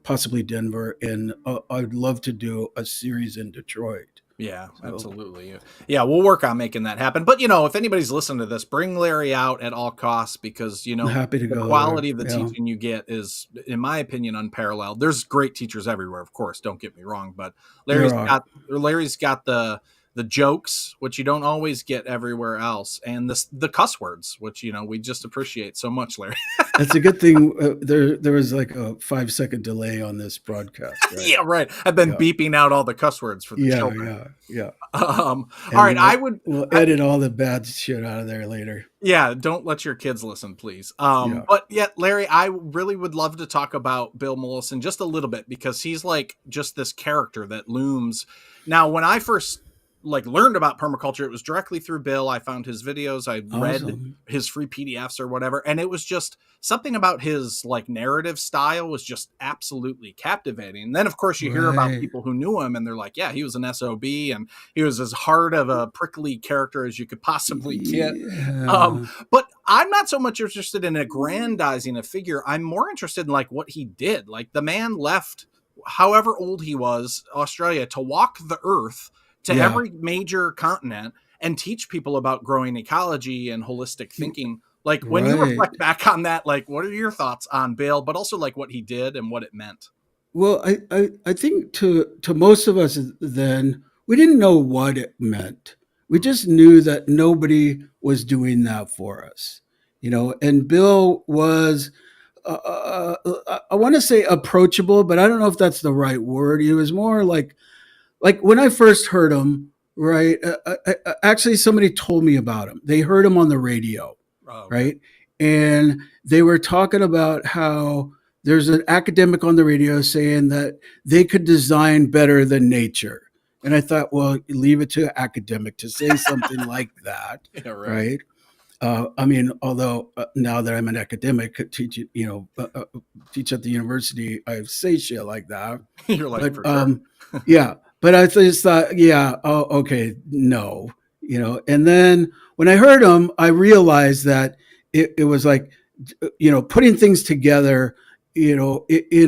Speaker 2: possibly Denver, and I'd love to do a series in Detroit.
Speaker 1: Yeah,
Speaker 2: So
Speaker 1: absolutely. Yeah, we'll work on making that happen. But if anybody's listening to this, bring Larry out at all costs because
Speaker 2: I'm happy to
Speaker 1: the
Speaker 2: go there.
Speaker 1: quality of the
Speaker 2: Yeah,
Speaker 1: teaching you get is, in my opinion, unparalleled. There's great teachers everywhere, of course. Don't get me wrong, but
Speaker 2: there are.
Speaker 1: Larry's got the jokes, which you don't always get everywhere else, and the cuss words, which we just appreciate so much, Larry.
Speaker 2: It's a good thing there was like a 5 second delay on this broadcast, right?
Speaker 1: Yeah, right. I've been
Speaker 2: Yeah,
Speaker 1: beeping out all the cuss words for the
Speaker 2: yeah,
Speaker 1: children.
Speaker 2: yeah, yeah.
Speaker 1: All
Speaker 2: And
Speaker 1: right,
Speaker 2: we'll edit all the bad shit out of there later.
Speaker 1: yeah, don't let your kids listen, please.
Speaker 2: Yeah.
Speaker 1: But yeah, Larry, I really would love to talk about Bill Mollison just a little bit because he's like just this character that looms. Now, when I first learned about permaculture, it was directly through Bill. I found his videos, I read
Speaker 2: Awesome.
Speaker 1: his free PDFs or whatever, and it was just something about his narrative style was just absolutely captivating. And then of course you hear about
Speaker 2: Right.
Speaker 1: people who knew him and they're like, yeah, he was an SOB and he was as hard of a prickly character as you could possibly get. Um,
Speaker 2: Yeah.
Speaker 1: but I'm not so much interested in aggrandizing a figure. I'm more interested in what he did. Like the man left, however old he was, Australia to walk the earth to
Speaker 2: Yeah.
Speaker 1: every major continent and teach people about growing ecology and holistic thinking. Like when you
Speaker 2: Right.
Speaker 1: reflect back on that, what are your thoughts on Bale, but also what he did and what it meant?
Speaker 2: Well, I think to most of us then, we didn't know what it meant. We just knew that nobody was doing that for us, you know. And Bill was, I want to say approachable, but I don't know if that's the right word. He was more like when I first heard him, right? Actually, somebody told me about him. They heard him on the radio,
Speaker 1: Oh, okay.
Speaker 2: right? And they were talking about how there's an academic on the radio saying that they could design better than nature. And I thought, well, leave it to academic to say something like that,
Speaker 1: Yeah, right.
Speaker 2: right? I mean, although now that I'm an academic, teach teach at the university, I say shit like that.
Speaker 1: You're like,
Speaker 2: But
Speaker 1: for sure.
Speaker 2: yeah, but I just thought, yeah, oh, okay, no, And then when I heard him, I realized that it was like, putting things together, in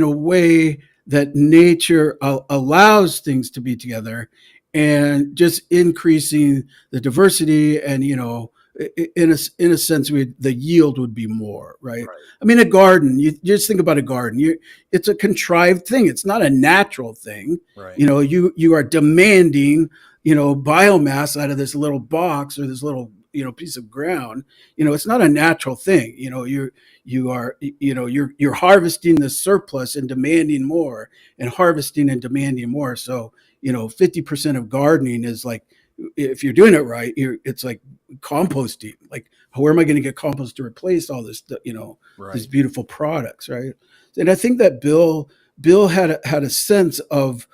Speaker 2: a way that nature allows things to be together, and just increasing the diversity, and in a sense, the yield would be more, right?
Speaker 1: Right.
Speaker 2: I mean, a garden. You just think about a garden. It's a contrived thing. It's not a natural thing.
Speaker 1: Right.
Speaker 2: You are demanding, biomass out of this little box or this little, piece of ground. It's not a natural thing. You're harvesting the surplus and demanding more, and harvesting and demanding more. So 50% of gardening is like, if you're doing it right, it's like composting. Like, where am I going to get compost to replace all this, these
Speaker 1: Right.
Speaker 2: beautiful products, right? And I think that Bill had a sense of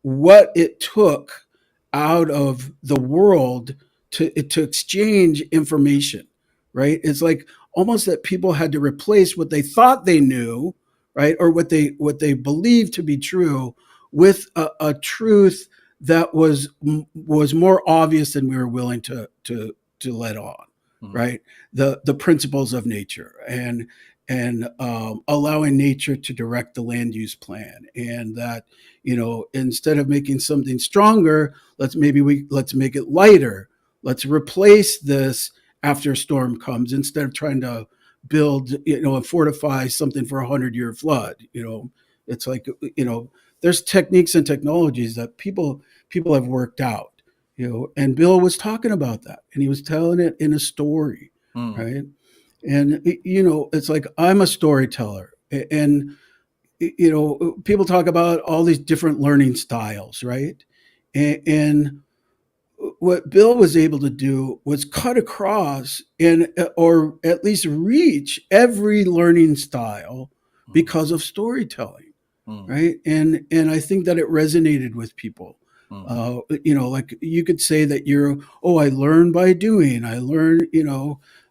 Speaker 2: what it took out of the world to exchange information, right? It's like almost that people had to replace what they thought they knew, right, or what they believed to be true, with a truth that was more obvious than we were willing to let on,
Speaker 1: Mm.
Speaker 2: right? The principles of nature, and allowing nature to direct the land use plan, and that instead of making something stronger, let's make it lighter. Let's replace this after a storm comes, instead of trying to build and fortify something for 100-year flood. It's like, there's techniques and technologies that people have worked out. And Bill was talking about that, and he was telling it in a story,
Speaker 1: Mm.
Speaker 2: right? And it's like, I'm a storyteller, and people talk about all these different learning styles, right? And what Bill was able to do was cut across, and or at least reach every learning style
Speaker 1: Mm.
Speaker 2: because of storytelling,
Speaker 1: Mm.
Speaker 2: right? And I think that it resonated with people.
Speaker 1: Mm.
Speaker 2: Like, you could say that I learn by doing. I learn,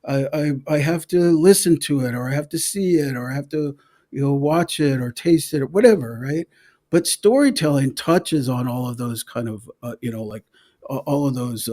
Speaker 2: I have to listen to it, or I have to see it, or I have to, watch it or taste it or whatever, right? But storytelling touches on all of those kind of, like all of those,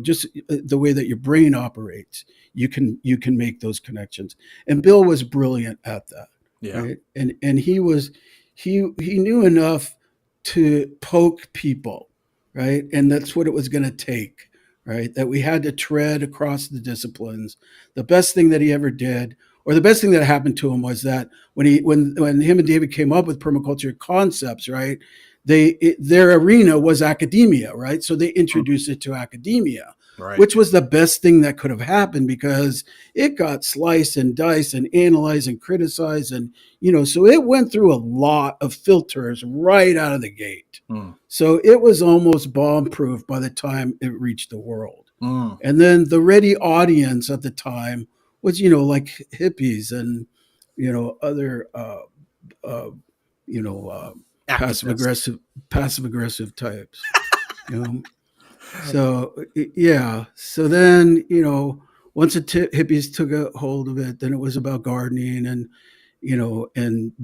Speaker 2: just the way that your brain operates. You can make those connections, and Bill was brilliant at that,
Speaker 1: Yeah.
Speaker 2: right? And he knew enough to poke people, right? And that's what it was going to take, right? That we had to tread across the disciplines. The best thing that he ever did, or the best thing that happened to him, was that when him and David came up with permaculture concepts, right? Their arena was academia, right? So they
Speaker 1: Mm.
Speaker 2: introduced it to academia,
Speaker 1: Right.
Speaker 2: which was the best thing that could have happened, because it got sliced and diced and analyzed and criticized, and so it went through a lot of filters right out of the gate.
Speaker 1: Mm.
Speaker 2: So it was almost bomb proof by the time it reached the world.
Speaker 1: Mm.
Speaker 2: And then the ready audience at the time was, like hippies and, other, uh, you know, uh, passive
Speaker 1: Activists.
Speaker 2: aggressive, passive aggressive types. You know, so yeah. So then, once the hippies took a hold of it, then it was about gardening, and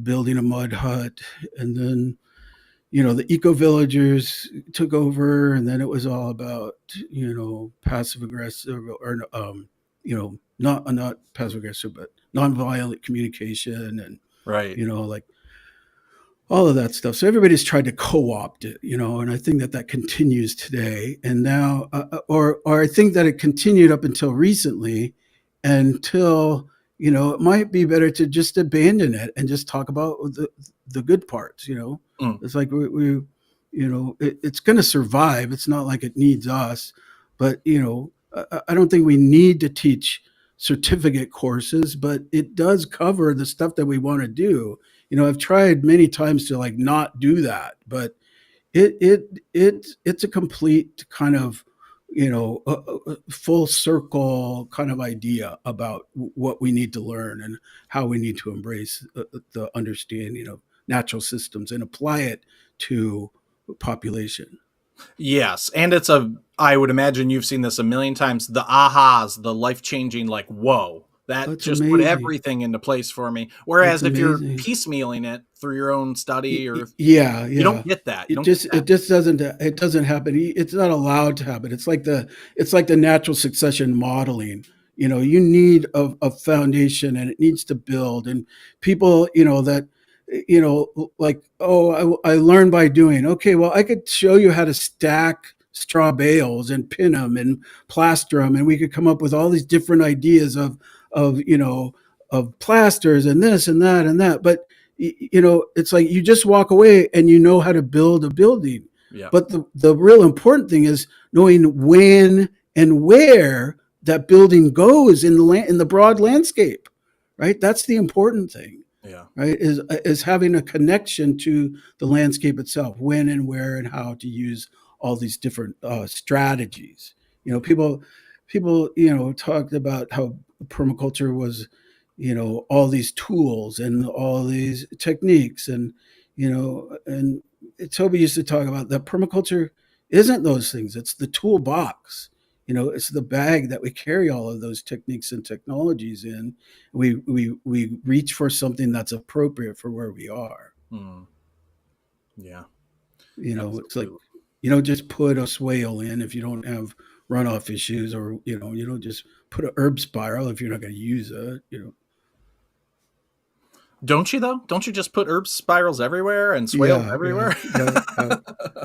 Speaker 2: building a mud hut, and then the eco villagers took over, and then it was all about passive aggressive, or not passive aggressive, but nonviolent communication, and
Speaker 1: Right.
Speaker 2: like all of that stuff. So everybody's tried to co-opt it, and I think that continues today. And now, or I think that it continued up until recently, until it might be better to just abandon it and just talk about the good parts.
Speaker 1: Mm.
Speaker 2: It's like it's going to survive. It's not like it needs us, but I don't think we need to teach certificate courses, but it does cover the stuff that we want to do. I've tried many times to, like, not do that, but it's a complete kind of full circle kind of idea about what we need to learn and how we need to embrace the understanding of natural systems and apply it to population.
Speaker 1: Yes, and it's a. I would imagine you've seen this a million times. The ahas, the life changing, like whoa, that
Speaker 2: It's
Speaker 1: just put
Speaker 2: amazing.
Speaker 1: everything into place for me.
Speaker 2: It's
Speaker 1: Whereas if you're
Speaker 2: amazing.
Speaker 1: piecemealing it through your own study, or
Speaker 2: Yeah,
Speaker 1: you don't
Speaker 2: yeah.
Speaker 1: get that. You
Speaker 2: It
Speaker 1: don't get
Speaker 2: just
Speaker 1: that.
Speaker 2: it just doesn't happen. It's not allowed to happen. It's like the natural succession modeling. You need a foundation, and it needs to build. And people, that like, oh, I learned by doing. Okay, well, I could show you how to stack straw bales and pin them and plaster them, and we could come up with all these different ideas of of plasters and this and that and that. But it's like you just walk away and you know how to build a building.
Speaker 1: Yeah,
Speaker 2: But the real important thing is knowing when and where that building goes in in the broad landscape, right? That's the important thing,
Speaker 1: yeah.
Speaker 2: right? Is having a connection to the landscape itself, when and where and how to use all these different strategies. People talked about how permaculture was all these tools and all these techniques, and Toby used to talk about that permaculture isn't those things. It's the toolbox. It's the bag that we carry all of those techniques and technologies in. We reach for something that's appropriate for where we are.
Speaker 1: Mm, yeah,
Speaker 2: It's like
Speaker 1: absolutely.
Speaker 2: you don't just put a swale in if you don't have runoff issues, or you don't just put a herb spiral if you're not going to use it.
Speaker 1: Don't you though? Don't you just put herb spirals everywhere and swales
Speaker 2: Yeah, yeah,
Speaker 1: everywhere?
Speaker 2: yeah, yeah,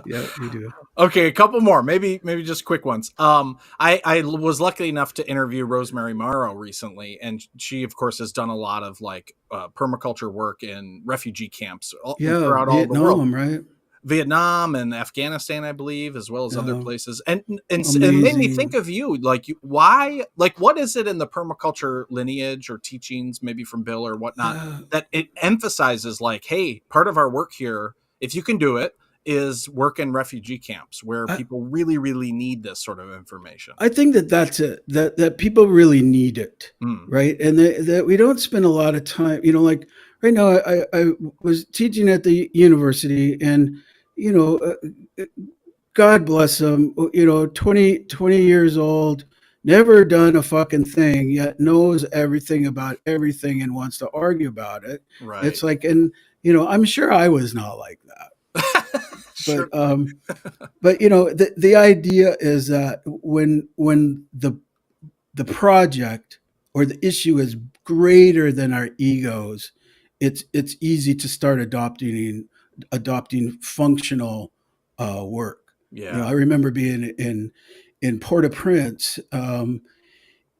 Speaker 2: yeah. You do.
Speaker 1: Okay, a couple more, maybe just quick ones. I was lucky enough to interview Rosemary Morrow recently, and she, of course, has done a lot of like permaculture work in refugee camps
Speaker 2: Yeah,
Speaker 1: throughout all the world.
Speaker 2: Vietnam, right?
Speaker 1: Vietnam and Afghanistan, I believe, as well as other
Speaker 2: Yeah,
Speaker 1: places, and made me think
Speaker 2: amazing.
Speaker 1: of you. Like, why? Like, what is it in the permaculture lineage or teachings, maybe from Bill or whatnot,
Speaker 2: Yeah,
Speaker 1: that it emphasizes? Like, hey, part of our work here, if you can do it, is work in refugee camps where
Speaker 2: I,
Speaker 1: people really, really need this sort of information.
Speaker 2: I think that's it. That people really need it,
Speaker 1: Mm,
Speaker 2: right? And that we don't spend a lot of time. Like right now, I was teaching at the university, and you know, God bless them. 20 years old, never done a fucking thing, yet knows everything about everything and wants to argue about it. It's
Speaker 1: right.
Speaker 2: like, and I'm sure I was not like that,
Speaker 1: Sure.
Speaker 2: but the idea is that when the project or the issue is greater than our egos, it's easy to start adopting functional work.
Speaker 1: Yeah.
Speaker 2: I remember being in Port-au-Prince,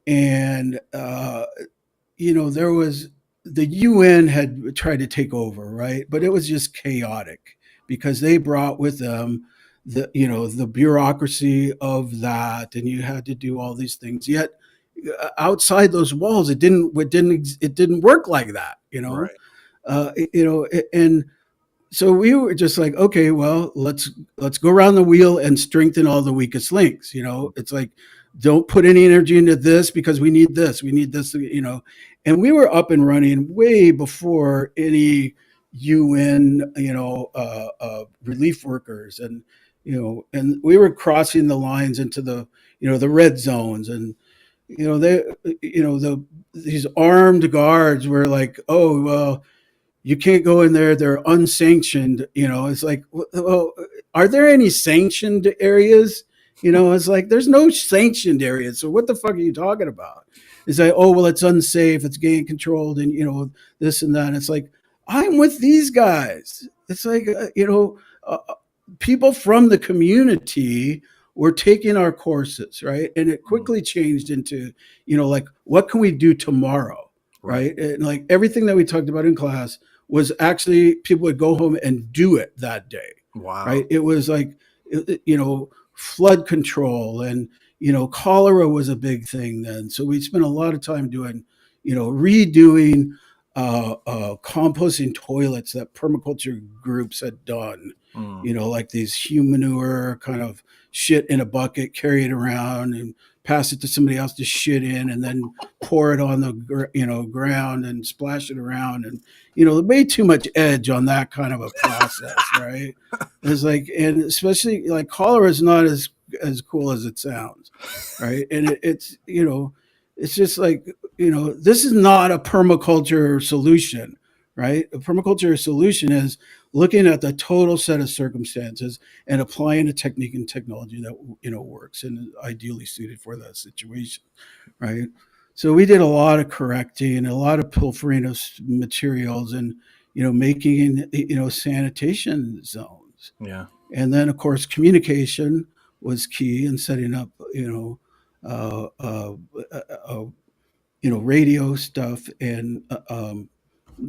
Speaker 2: and there was the UN had tried to take over, right? But it was just chaotic because they brought with them the bureaucracy of that, and you had to do all these things. Yet outside those walls, it didn't work like that.
Speaker 1: Right.
Speaker 2: And so we were just like, okay, well, let's go around the wheel and strengthen all the weakest links. It's like, don't put any energy into this because we need this. We need this. And we were up and running way before any UN, relief workers, and we were crossing the lines into the red zones, and they, these armed guards were like, oh well, you can't go in there. They're unsanctioned. It's like, well, are there any sanctioned areas? It's like, there's no sanctioned areas. So what the fuck are you talking about? It's like, oh, well, it's unsafe. It's gang controlled, and, this and that. And it's like, I'm with these guys. It's like, people from the community were taking our courses, right? And it
Speaker 1: Mm,
Speaker 2: quickly changed into, like, what can we do tomorrow?
Speaker 1: right.
Speaker 2: Right. And like everything that we talked about in class was actually people would go home and do it that day.
Speaker 1: Wow.
Speaker 2: Right. It was like, flood control, and, cholera was a big thing then. So we spent a lot of time doing, redoing composting toilets that permaculture groups had done.
Speaker 1: Mm.
Speaker 2: like these human manure kind of shit in a bucket, carry it around and pass it to somebody else to shit in, and then pour it on the ground and splash it around, and way too much edge on that kind of a process, right? It's like, and especially like cholera is not as cool as it sounds, right? And it's just like, this is not a permaculture solution, right? A permaculture solution is looking at the total set of circumstances and applying a technique and technology that works and is ideally suited for that situation, right? So we did a lot of correcting and a lot of pilfering of materials, and making sanitation zones.
Speaker 1: Yeah.
Speaker 2: And then of course communication was key in setting up uh, uh, uh, uh, radio stuff, and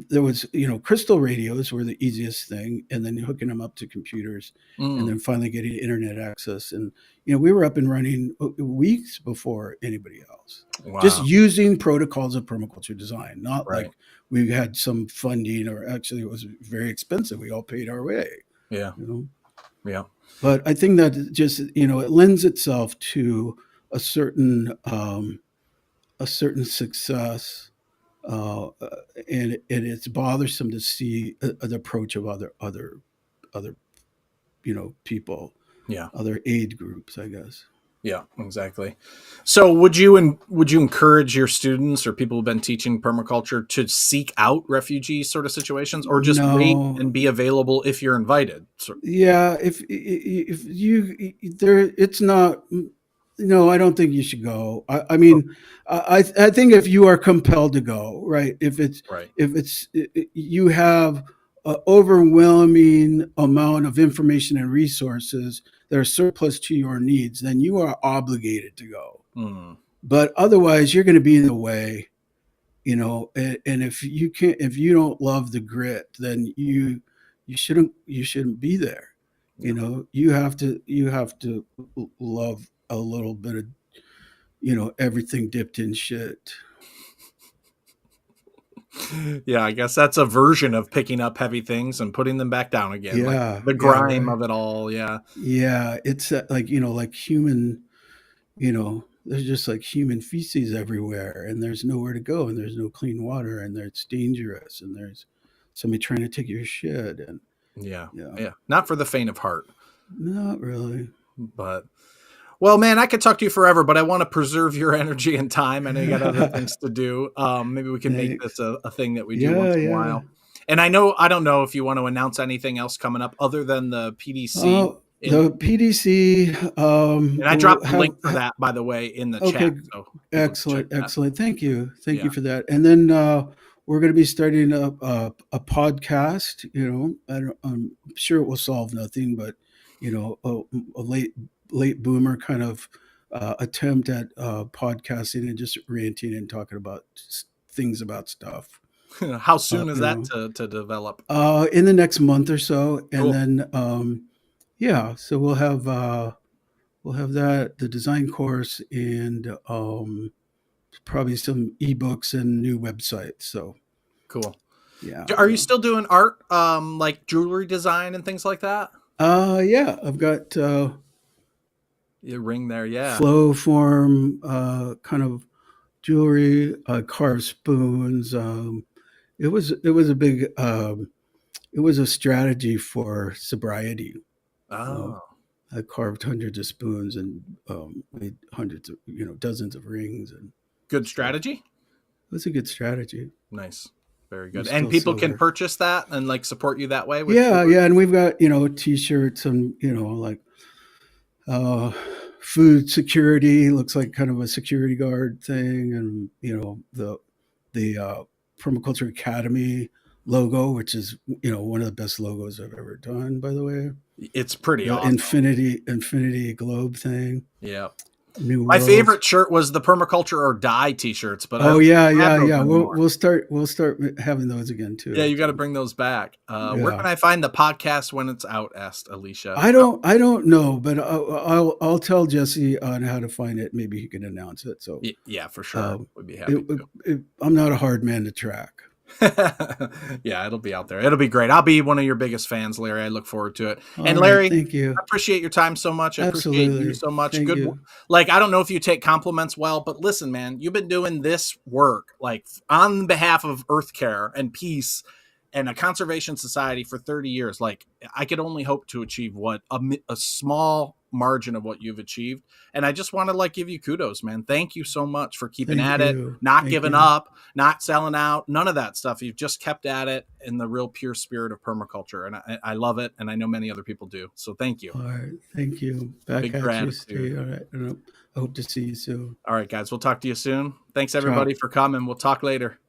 Speaker 2: there was, crystal radios were the easiest thing, and then hooking them up to computers, and
Speaker 1: Mm.
Speaker 2: then finally getting internet access. And we were up and running weeks before anybody else, just
Speaker 1: Wow.
Speaker 2: using protocols of permaculture design, not
Speaker 1: Right.
Speaker 2: like we had some funding, or actually it was very expensive, we all paid our way,
Speaker 1: Yeah.
Speaker 2: you know
Speaker 1: Yeah.
Speaker 2: but I think that just it lends itself to a certain success, uh, and it's bothersome to see the approach of other people,
Speaker 1: Yeah.
Speaker 2: other aid groups, I guess.
Speaker 1: Yeah, exactly. So would you encourage your students or people who've been teaching permaculture to seek out refugee sort of situations, or just wait
Speaker 2: No,
Speaker 1: and be available if you're invited? So,
Speaker 2: yeah, if you there, it's not. No, I don't think you should go. I
Speaker 1: oh,
Speaker 2: mean, I think if you are compelled to go, right?
Speaker 1: right.
Speaker 2: If it's you have an overwhelming amount of information and resources that are surplus to your needs, then you are obligated to go.
Speaker 1: Mm,
Speaker 2: But otherwise, you're going to be in the way, and if you don't love the grit, then you shouldn't be there.
Speaker 1: yeah.
Speaker 2: You have to love a little bit of everything dipped in shit.
Speaker 1: Yeah, I guess that's a version of picking up heavy things and putting them back down again, like
Speaker 2: Yeah,
Speaker 1: the
Speaker 2: yeah,
Speaker 1: grime
Speaker 2: right.
Speaker 1: of it all. Yeah.
Speaker 2: Yeah, it's like like human. There's just like human feces everywhere, and there's nowhere to go, and there's no clean water, and it's dangerous, and there's somebody trying to take your shit, and
Speaker 1: Yeah.
Speaker 2: yeah,
Speaker 1: Yeah. Not for the faint of heart,
Speaker 2: not really.
Speaker 1: but well, man, I could talk to you forever, but I want to preserve your energy and time. I know you got other things to do. Maybe we can make this
Speaker 2: Thanks.
Speaker 1: a thing that we do
Speaker 2: Yeah,
Speaker 1: once in a
Speaker 2: yeah.
Speaker 1: while. And I don't know if you want to announce anything else coming up other than the PDC.
Speaker 2: The PDC,
Speaker 1: And I
Speaker 2: will
Speaker 1: dropped the
Speaker 2: have,
Speaker 1: link for that, by the way, in the chat,
Speaker 2: okay,
Speaker 1: so people can check
Speaker 2: excellent,
Speaker 1: that.
Speaker 2: excellent. Thank
Speaker 1: Yeah.
Speaker 2: you for that. And then we're going to be starting a podcast. I'm sure it will solve nothing, but a late boomer kind of attempt at podcasting and just ranting and talking about things about stuff.
Speaker 1: How soon is
Speaker 2: You
Speaker 1: that
Speaker 2: know,
Speaker 1: to develop?
Speaker 2: in the next month or so, and
Speaker 1: Cool.
Speaker 2: then yeah, so we'll have that, the design course, and probably some ebooks and new websites. So
Speaker 1: Cool.
Speaker 2: yeah,
Speaker 1: Are you
Speaker 2: yeah.
Speaker 1: still doing art, like jewelry design and things like that?
Speaker 2: Yeah, I've got
Speaker 1: Your ring there, yeah.
Speaker 2: flow form kind of jewelry, carved spoons. It was a big it was a strategy for sobriety. Um,
Speaker 1: Oh,
Speaker 2: I carved hundreds of spoons and made hundreds of dozens of rings and
Speaker 1: good
Speaker 2: stuff.
Speaker 1: strategy.
Speaker 2: It was a good strategy.
Speaker 1: Nice. Very
Speaker 2: I'm
Speaker 1: good. And
Speaker 2: still
Speaker 1: people can
Speaker 2: sober.
Speaker 1: purchase that and like support you that way with
Speaker 2: Yeah,
Speaker 1: jewelry?
Speaker 2: yeah, and we've got t-shirts and like uh, food security. Looks like kind of a security guard thing, and the Permaculture Academy logo, which is one of the best logos I've ever done, by the way.
Speaker 1: It's pretty
Speaker 2: The
Speaker 1: awesome.
Speaker 2: infinity globe thing,
Speaker 1: Yeah.
Speaker 2: New
Speaker 1: My
Speaker 2: World.
Speaker 1: favorite shirt was the permaculture or die t-shirts, but I
Speaker 2: Oh
Speaker 1: don't
Speaker 2: yeah,
Speaker 1: have
Speaker 2: yeah,
Speaker 1: those
Speaker 2: yeah. We'll
Speaker 1: anymore.
Speaker 2: we'll start we'll start having those again
Speaker 1: Yeah,
Speaker 2: too.
Speaker 1: you got to
Speaker 2: So
Speaker 1: bring those back. Where
Speaker 2: yeah.
Speaker 1: can I find the podcast when it's out? Asked Alicia.
Speaker 2: I don't know, but I'll tell Jesse on how to find it. Maybe he can announce it. So
Speaker 1: Yeah, for sure.
Speaker 2: um,
Speaker 1: We'd be happy to.
Speaker 2: I'm not a hard man to track.
Speaker 1: Yeah, it'll be out there. It'll be great. I'll be one of your biggest fans, Larry. I look forward to it. And
Speaker 2: All right.
Speaker 1: Larry,
Speaker 2: Thank you.
Speaker 1: I appreciate your time so much. I appreciate you
Speaker 2: Absolutely.
Speaker 1: so much.
Speaker 2: Thank
Speaker 1: Good.
Speaker 2: you.
Speaker 1: Like, I don't know if you take compliments well, but listen, man, you've been doing this work like on behalf of Earth Care and peace and a conservation society for 30 years. Like, I could only hope to achieve what a small margin of what you've achieved. And I just want to like give you kudos, man. Thank you so much for keeping
Speaker 2: Thank
Speaker 1: at it,
Speaker 2: you.
Speaker 1: not
Speaker 2: Thank
Speaker 1: giving
Speaker 2: you.
Speaker 1: up, not selling out, none of that stuff. You've just kept at it in the real pure spirit of permaculture. And I love it. And I know many other people do. So thank you.
Speaker 2: All right. Thank you. Back
Speaker 1: Big
Speaker 2: at you,
Speaker 1: gratitude.
Speaker 2: Steve. All right. And I hope to see you soon.
Speaker 1: All right, guys. We'll talk to you soon. Thanks,
Speaker 2: Ciao.
Speaker 1: everybody, for coming. We'll talk later.